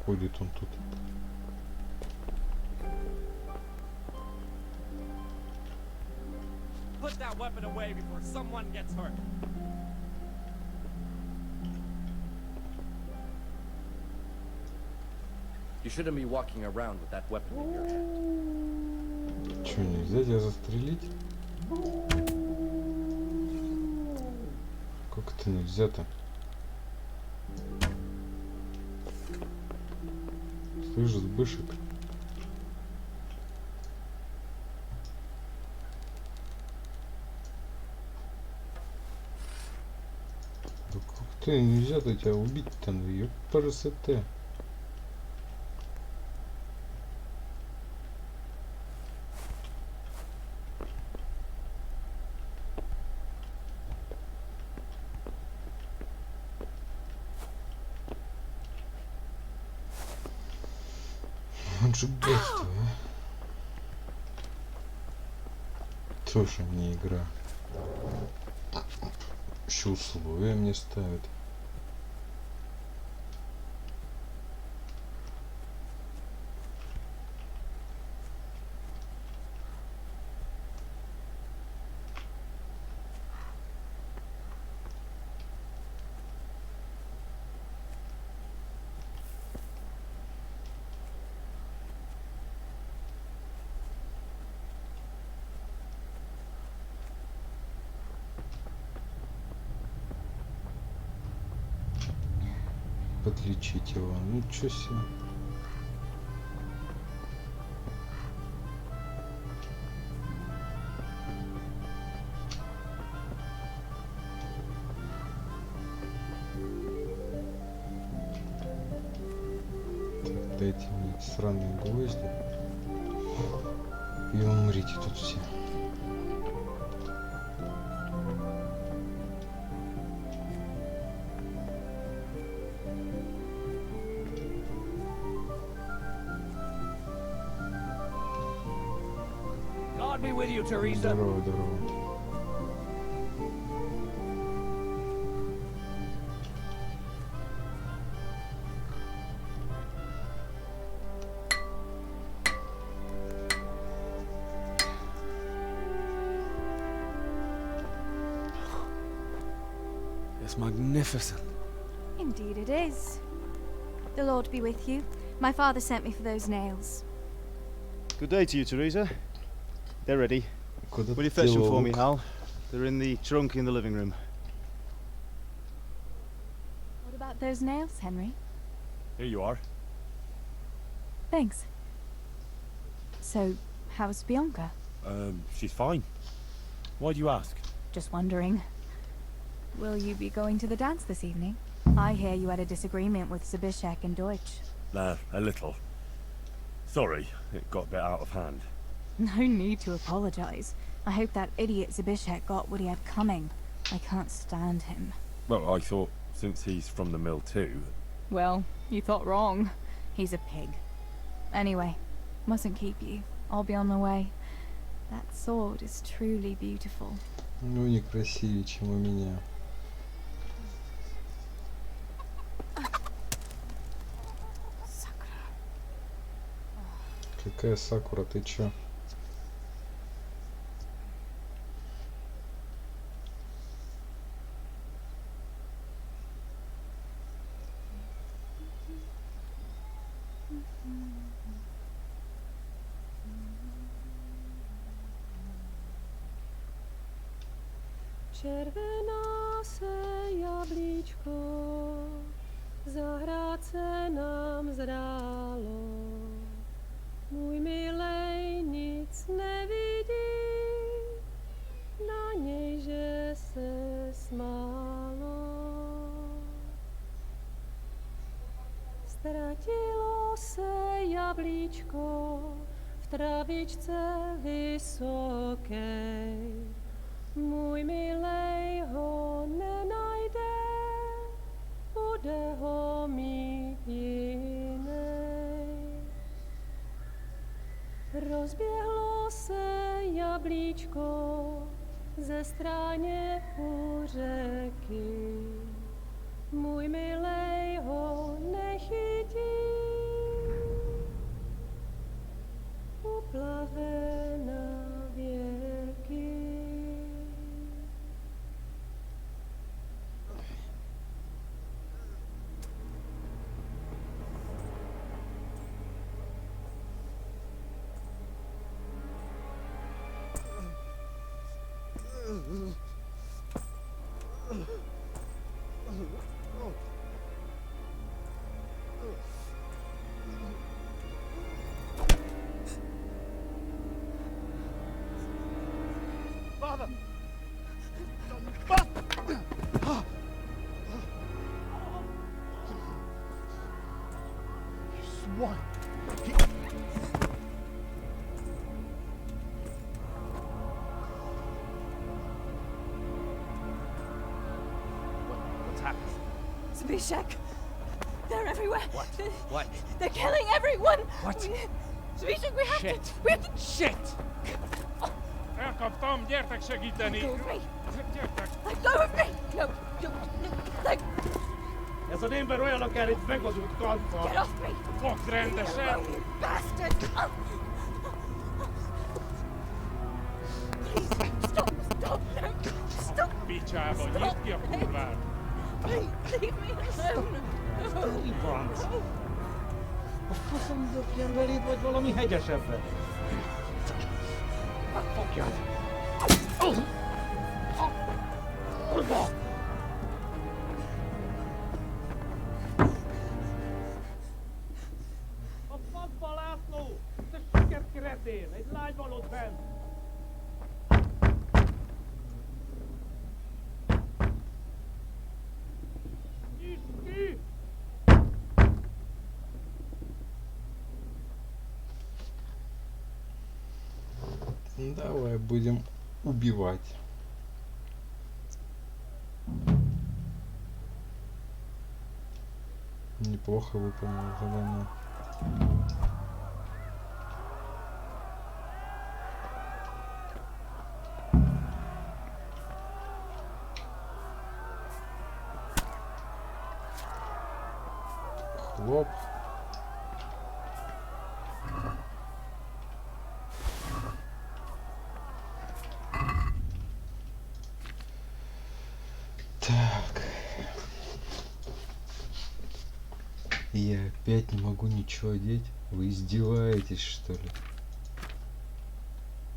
Ходит он тут. Put that weapon away before someone gets hurt. You shouldn't be walking around with that weapon in your hand. Чё, нельзя тебя застрелить? Как это нельзя-то? Слышь, сбышек. Да как ты, нельзя-то тебя убить-то, ну ёпарасоте. Он же гадство, а? Тоже мне игра. Еще условия мне ставят. подлечить его. Ну чё себе. Так, дайте мне эти сраные гвозди. И умрите тут все. God be with you, Teresa. Здорово, здорово. It's magnificent. Indeed it is. The Lord be with you. My father sent me for those nails. Good day to you, Teresa. They're ready. Куда Will you ты fetch them for делал me, лук? Hal? They're in the trunk in the living room. What about those nails, Henry? Here you are. Thanks. So, how's Bianca? She's fine. Why do you ask? Just wondering. Will you be going to the dance this evening? I hear you had a disagreement with Zabishek and Deutsch. A little. Sorry, it got a bit out of hand. No need to apologize. I hope that idiot Zabishek got what he had coming. I can't stand him. Well, I thought, since he's from the mill too... Well, you thought wrong. He's a pig. Anyway, mustn't keep you. I'll be on the way. That sword is truly beautiful. Ну, не красивее, чем у меня. Какая Сакура, ты чё? Červená se jablíčko, zahrát se nám zdálo. Můj milej nic nevidí, na něj, že se smálo. Ztratilo se jablíčko v travičce vysoké. Můj milej ho nenajde, bude ho mít jinej. Rozběhlo se jablíčko ze stráně u řeky. Můj milej ho nechytí, uplave na věky. Father! You swine! What's happened? Zabishek! They're everywhere! What? They're killing everyone! What? Zabishek, we have Shit. to... We have to... Shit! Elkaptam, gyertek segíteni! Let go of me! Gyertek! Let go of me! No, no, let... Ez az ember olyan, akár itt megadott kanca. Get off me! Fogd rendesen! You bastard! Oh. Please, stop, stop, no, stop! Picsába, nyisd ki a kurvát! Please, leave me alone! Deliverance. A faszom dökjen beléd, vagy valami hegyesebbre? Megfogjad! Kurva! Martin, egy lágyban ott bent! Nyisd ki! Давай будем убивать. Неплохо выполнил задание. Хлоп. Так. Я опять не могу ничего одеть. Вы издеваетесь, что ли?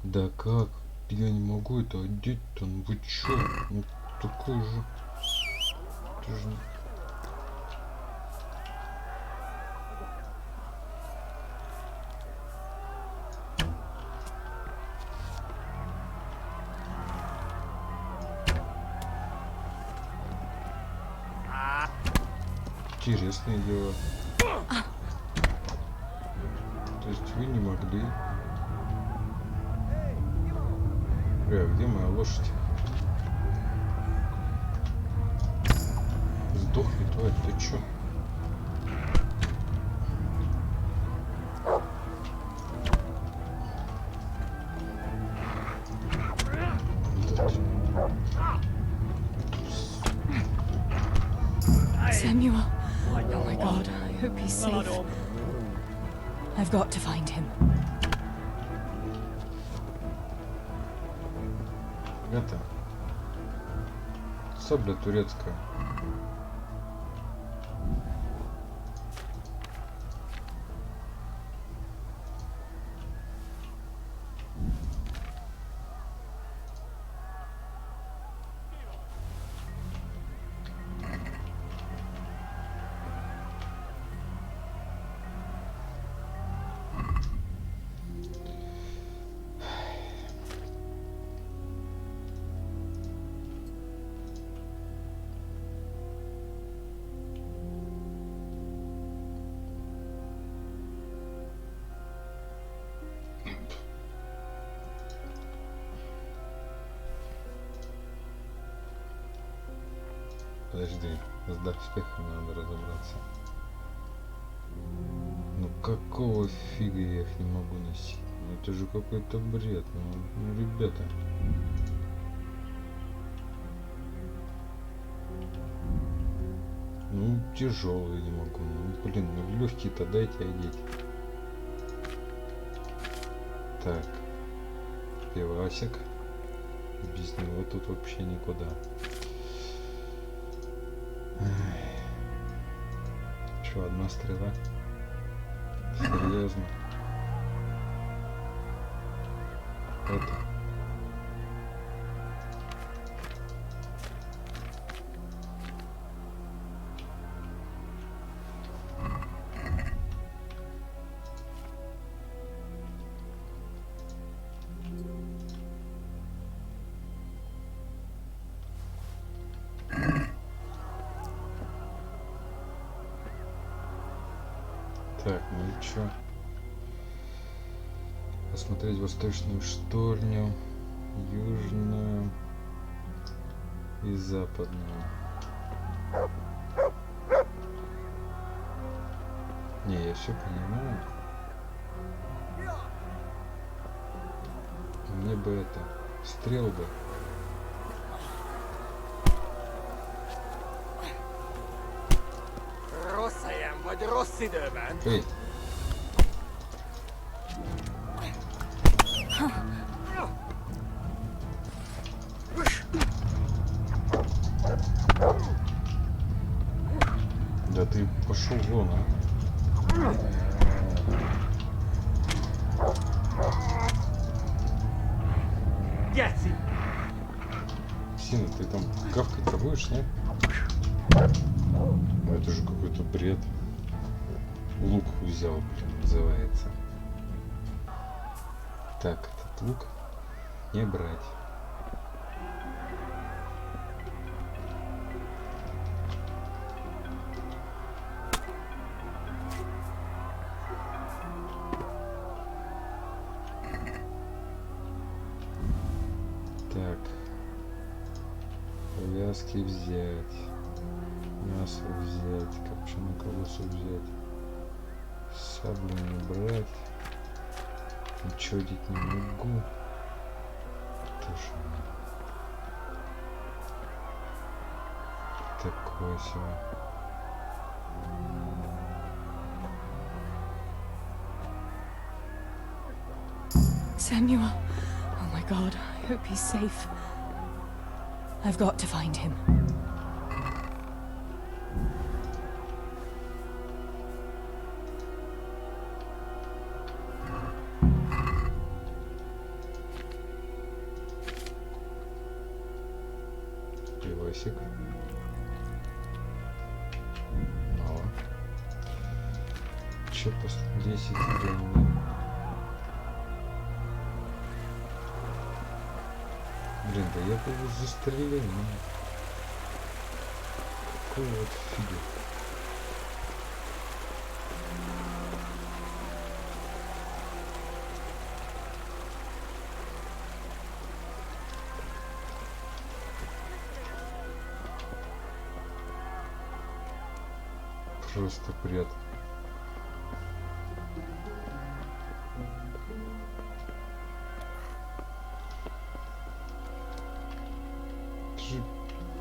Да как? Я не могу это одеть-то. Ну вы чё? Ну такой же... Это же... Интересные дела. То есть вы не могли. Где моя лошадь? Сдохни, тварь, ты чё? Samuel. Oh my God, I hope he's safe. I've got to find him. Это сабля турецкая. Подожди, с доспехами надо разобраться. Ну какого фига я их не могу носить? Ну это же какой-то бред. Ну ребята. Ну тяжелые не могу. Ну блин, ну легкие-то дайте одеть. Так. Пивасик. Без него тут вообще никуда. Что, одна стрела? Серьезно? Это. Так, ну и чё? Посмотреть восточную штольню, южную и западную. Не, я все понимаю. Мне бы это, стрел бы. Эй. Да ты пошел вон, а? Сина, ты там гавкать-то будешь, нет? Это же какой-то бред. Лук взял, блин, называется. Так, этот лук не брать. Так, повязки взять, мясо взять, копченую колбасу взять, саблю не брать, ничего одеть не могу. Тоже такое себе. Samuel. Oh my god, I hope he's safe. I've got to find him. Пивасик. Мало. Че после 10 времени? Блин, да я бы застрелил, но... Какой вот фигня. Просто бред.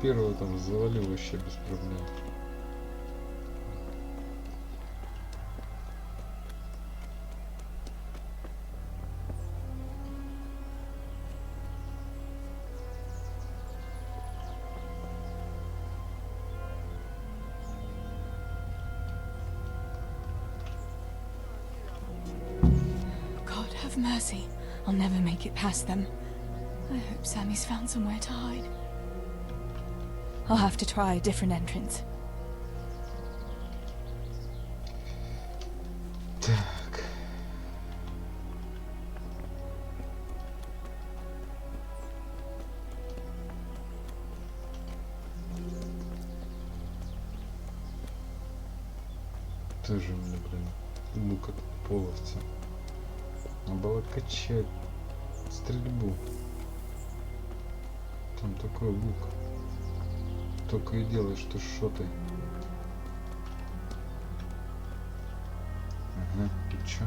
Первого там завалил вообще без проблем. God have mercy. I'll never make it past them. I hope Sammy's found somewhere to hide. I'll have to try a different entrance. Так. Тоже мне, блин, лук как половца. Надо было качать стрельбу. Там такой лук. Только и делаешь, что шоты. Ага, и чё?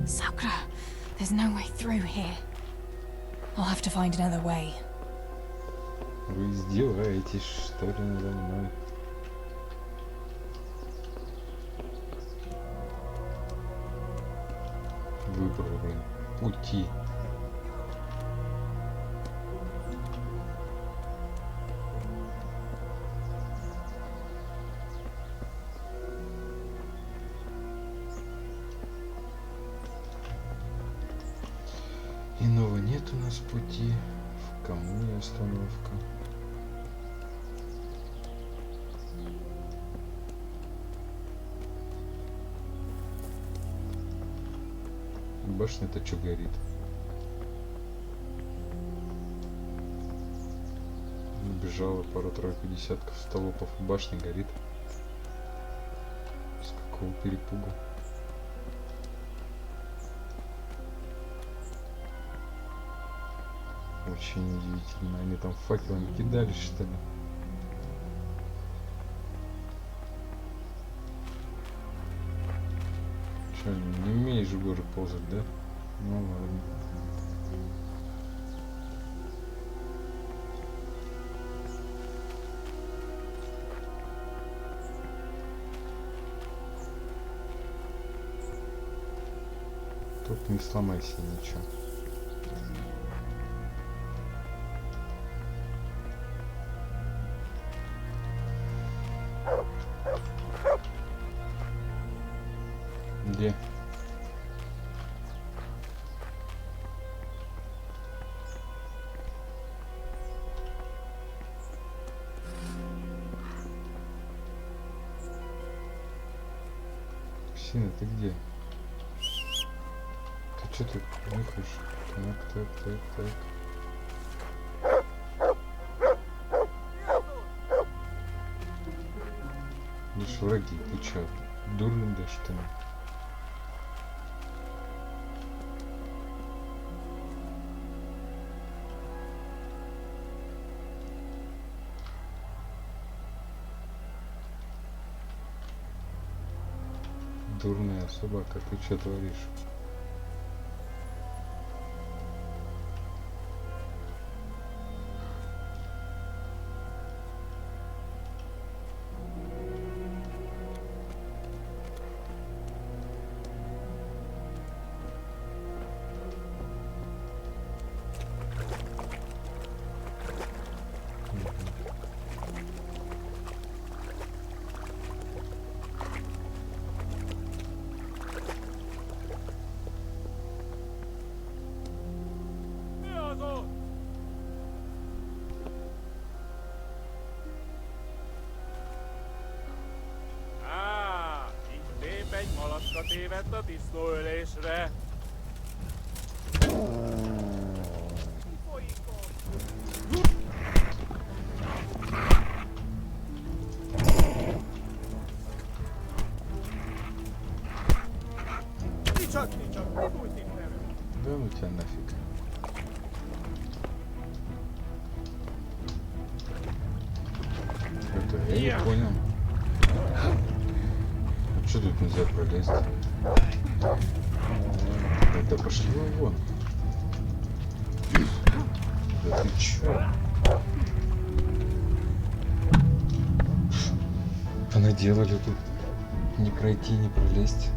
Sakura, there's no way through here. I'll have to find another way. Вы издеваетесь, что ли, надо мной? Выбрал, блин, пути. Иного нет у нас пути. В камне остановка. Башня-то что горит? Бежала пару-тройку десятков столопов, башня горит. С какого перепугу? Очень удивительно. Они там факелами кидались, что ли? Что, не умеешь в горы ползать, да? Ну ладно. Тут не сломайся ничего. Где? Сина, ты где? Ты что тут нюхаешь? Так. Лишь враги, ты чё? Дурный, да что ли? Дурная собака, ты что творишь? Egy malacka tévedt a tisztólésre. Csak, mi bújt innen? Да ну тебя нафиг. Это я не понял. Что тут нельзя пролезть? Да пошли вы вон. Да ты чё? Понаделали тут. Не пройти, не пролезть.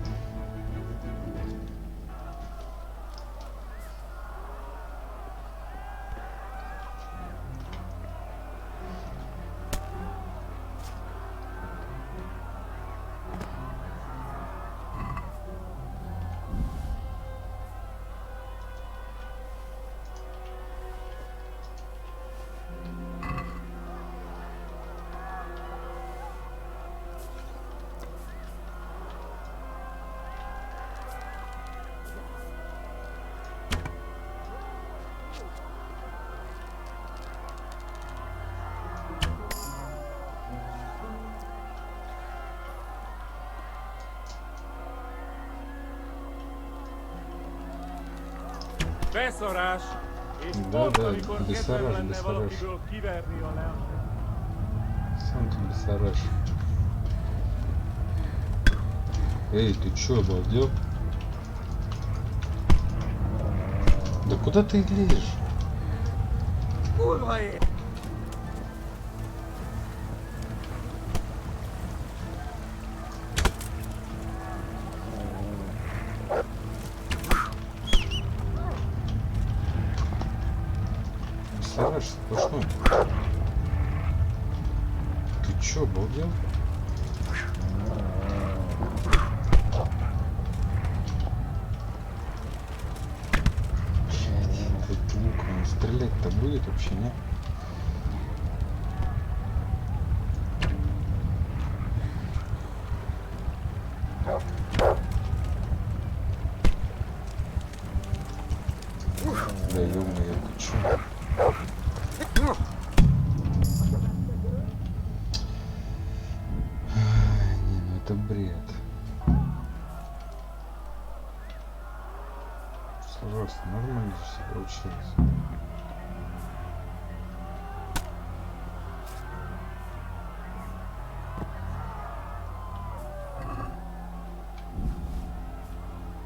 Beszarás! És Да, pont да, amikor kedvem бессараж, lenne бессараж. valakiből kiverni a lelket. Сам ты бессараж. Эй, ты чё, обалдел? Да куда ты лезешь? Бессараж сплошной. Ты чё, обалдел? Блядь, лук, он стрелять-то будет вообще, нет? Да ё-моё, ты чё? Не, ну это бред. Пожалуйста, нормально же все получилось.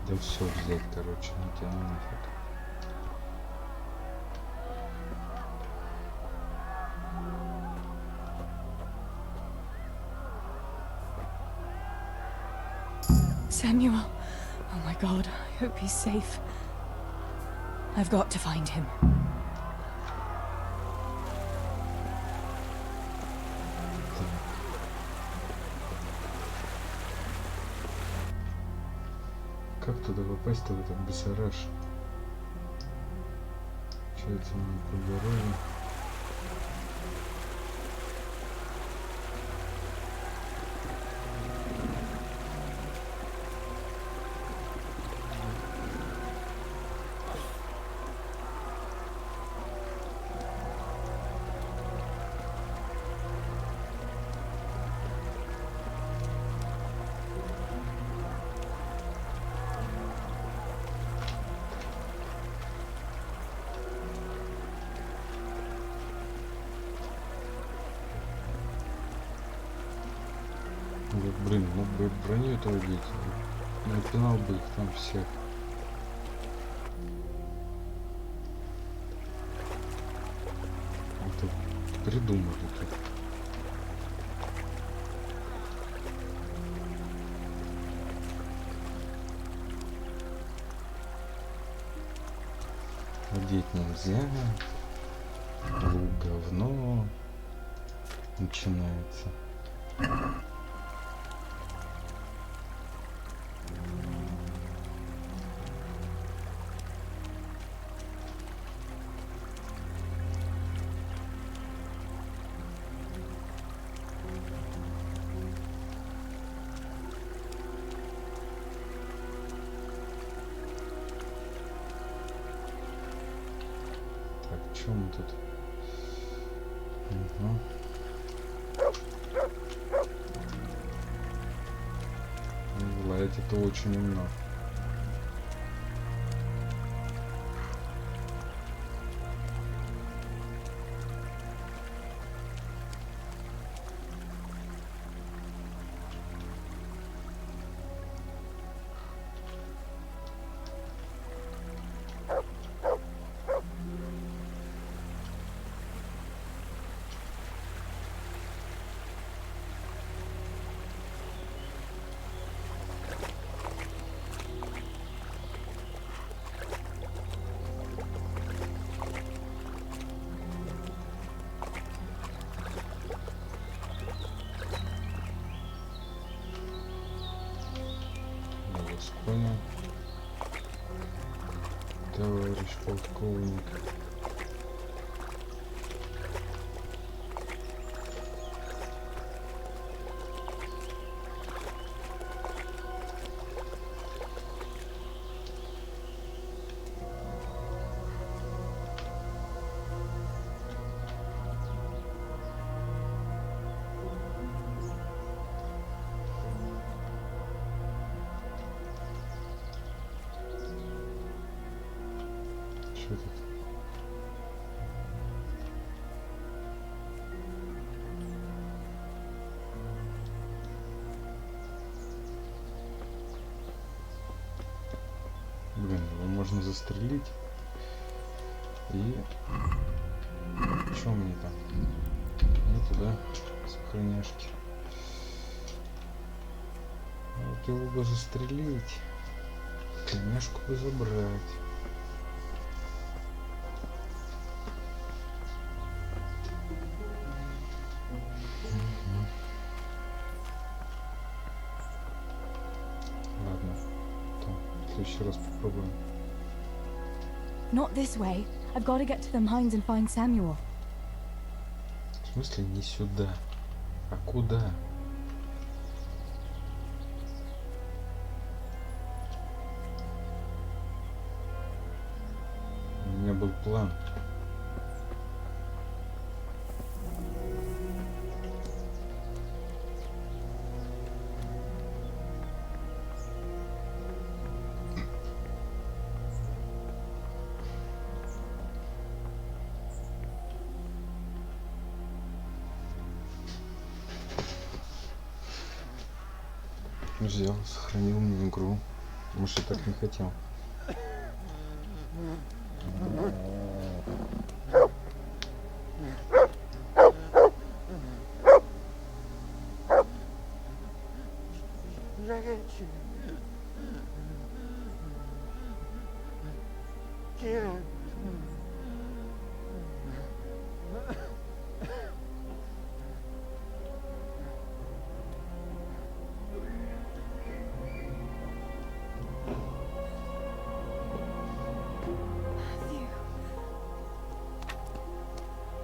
Да все взять, короче, не тяну нафиг. Samuel. Oh my God, I hope he's safe. I've got to find him. Как туда попасть-то в этот бессараж? Получается, мне по дороге. Вот, блин, мог бы броню это убить. Напинал бы их там всех. Это придумали тут. Одеть нельзя. Лук говно. Начинается. Так, что мы тут? Угу. Лаять это очень умно. Понял. Товарищ полковник. Что тут? Блин, его можно застрелить. И что мне там? Нету, да? Сохраняшки. Вот его бы застрелить. Сохраняшку бы забрать. Еще раз попробуем. Not this way. I've got to get to the mines and find Samuel. В смысле не сюда? А куда? У меня был план. Взял, сохранил мне игру. Может, я так не хотел.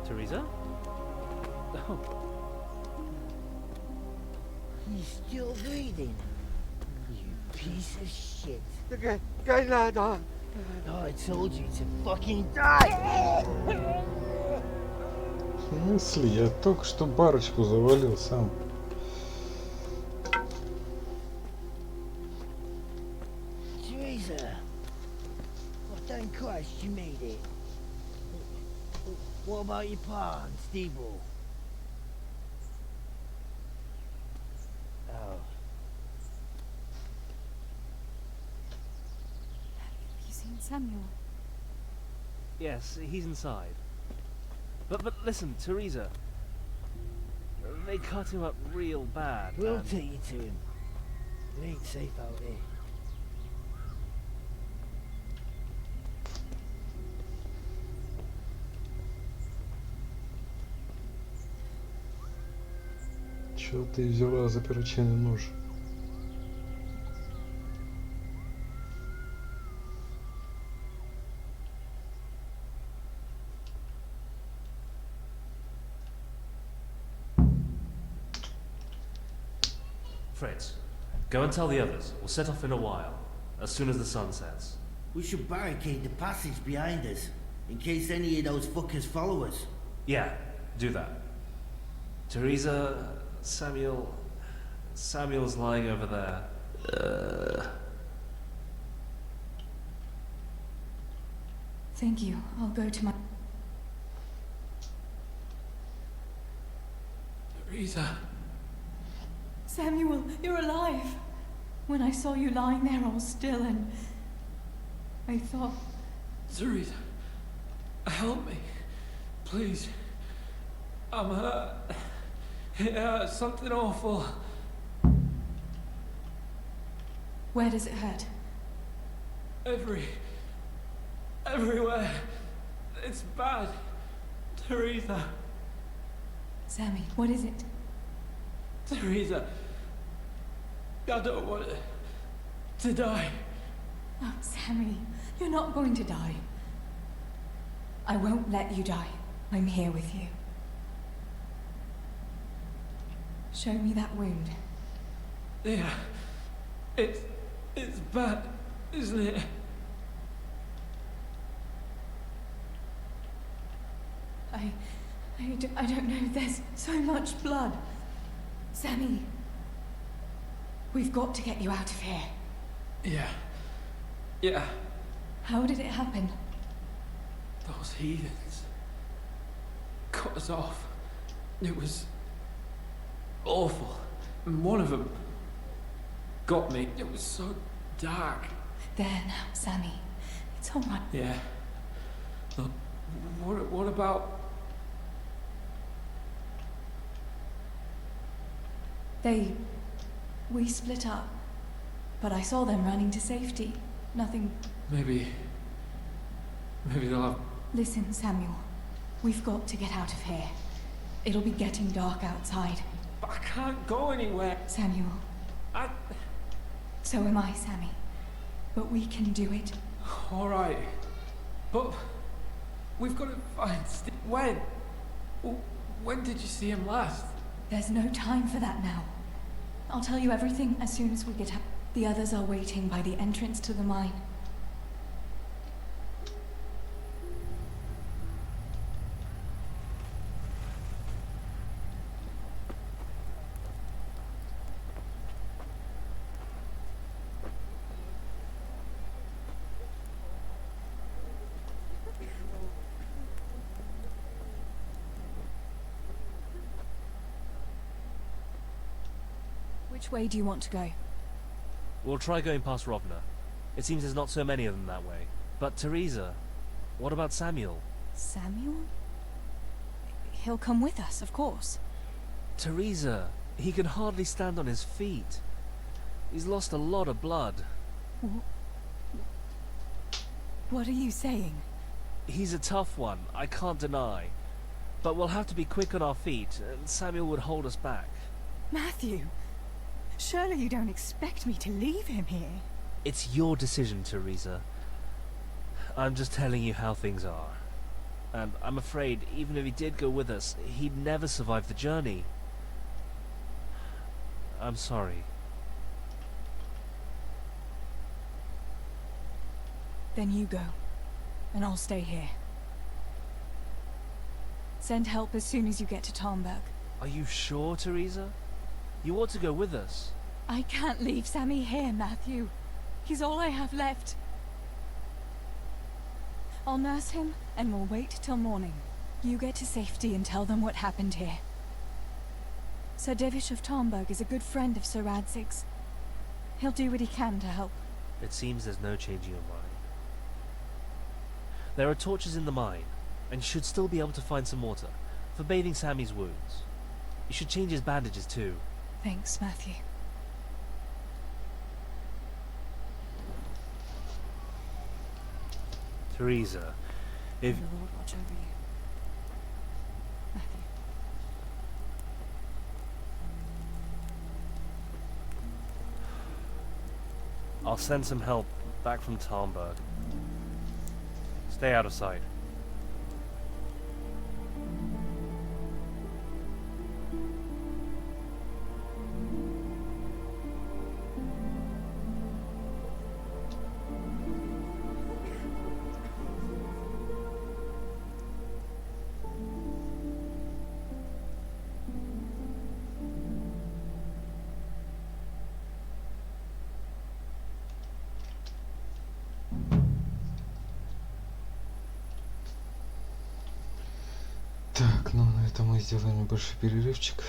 Teresa? Oh. He's still breathing. You piece of shit. Oh, I told you to fucking die! В смысле? Я только что барочку завалил сам. Teresa! Well, thank Christ you made it. What about your pa and Steve? Oh, seen Samuel. Yes, he's inside. But listen, Teresa. They cut him up real bad. We'll and- take you to him. It ain't safe out here. Чё ты взяла за перочинный нож? Fritz, go and tell the others. We'll set off in a while, as soon as the sun sets. We should barricade the passage behind us, in case any of those fuckers follow us. Yeah, do that. Teresa, Samuel's lying over there. Thank you. I'll go to my... Teresa. Samuel, you're alive. When I saw you lying there all still and... I thought... Teresa, help me. Please. I'm hurt. It hurts. Something awful. Where does it hurt? Everywhere. It's bad. Teresa. Sammy, what is it? Teresa. I don't want to die. Oh, Sammy, you're not going to die. I won't let you die. I'm here with you. Show me that wound. Yeah. It's bad, isn't it? I don't know. There's so much blood. Sammy, we've got to get you out of here. Yeah. How did it happen? Those heathens cut us off. It was awful. And one of them got me. It was so dark. There now, Sammy. It's all right. Yeah. Look, what about... We split up. But I saw them running to safety. Nothing... Maybe they'll have... Listen, Samuel. We've got to get out of here. It'll be getting dark outside. But I can't go anywhere. Samuel. So am I, Sammy. But we can do it. All right. But we've got to find Steve. When? When did you see him last? There's no time for that now. I'll tell you everything as soon as we get up. The others are waiting by the entrance to the mine. Which way do you want to go? We'll try going past Rovna. It seems there's not so many of them that way. But Teresa, what about Samuel? Samuel? He'll come with us, of course. Teresa, he can hardly stand on his feet. He's lost a lot of blood. What are you saying? He's a tough one, I can't deny. But we'll have to be quick on our feet, and Samuel would hold us back. Matthew! Surely you don't expect me to leave him here? It's your decision, Teresa. I'm just telling you how things are. And I'm afraid, even if he did go with us, he'd never survive the journey. I'm sorry. Then you go, and I'll stay here. Send help as soon as you get to Tarnberg. Are you sure, Teresa? You ought to go with us. I can't leave Sammy here, Matthew. He's all I have left. I'll nurse him, and we'll wait till morning. You get to safety and tell them what happened here. Sir Divish of Tarnberg is a good friend of Sir Radzig's. He'll do what he can to help. It seems there's no changing your mind. There are torches in the mine, and you should still be able to find some water for bathing Sammy's wounds. You should change his bandages too. Thanks, Matthew. Teresa, if... May the Lord watch over you. Matthew. I'll send some help back from Talmberg. Stay out of sight. Так, ну на этом мы сделаем небольшой перерывчик.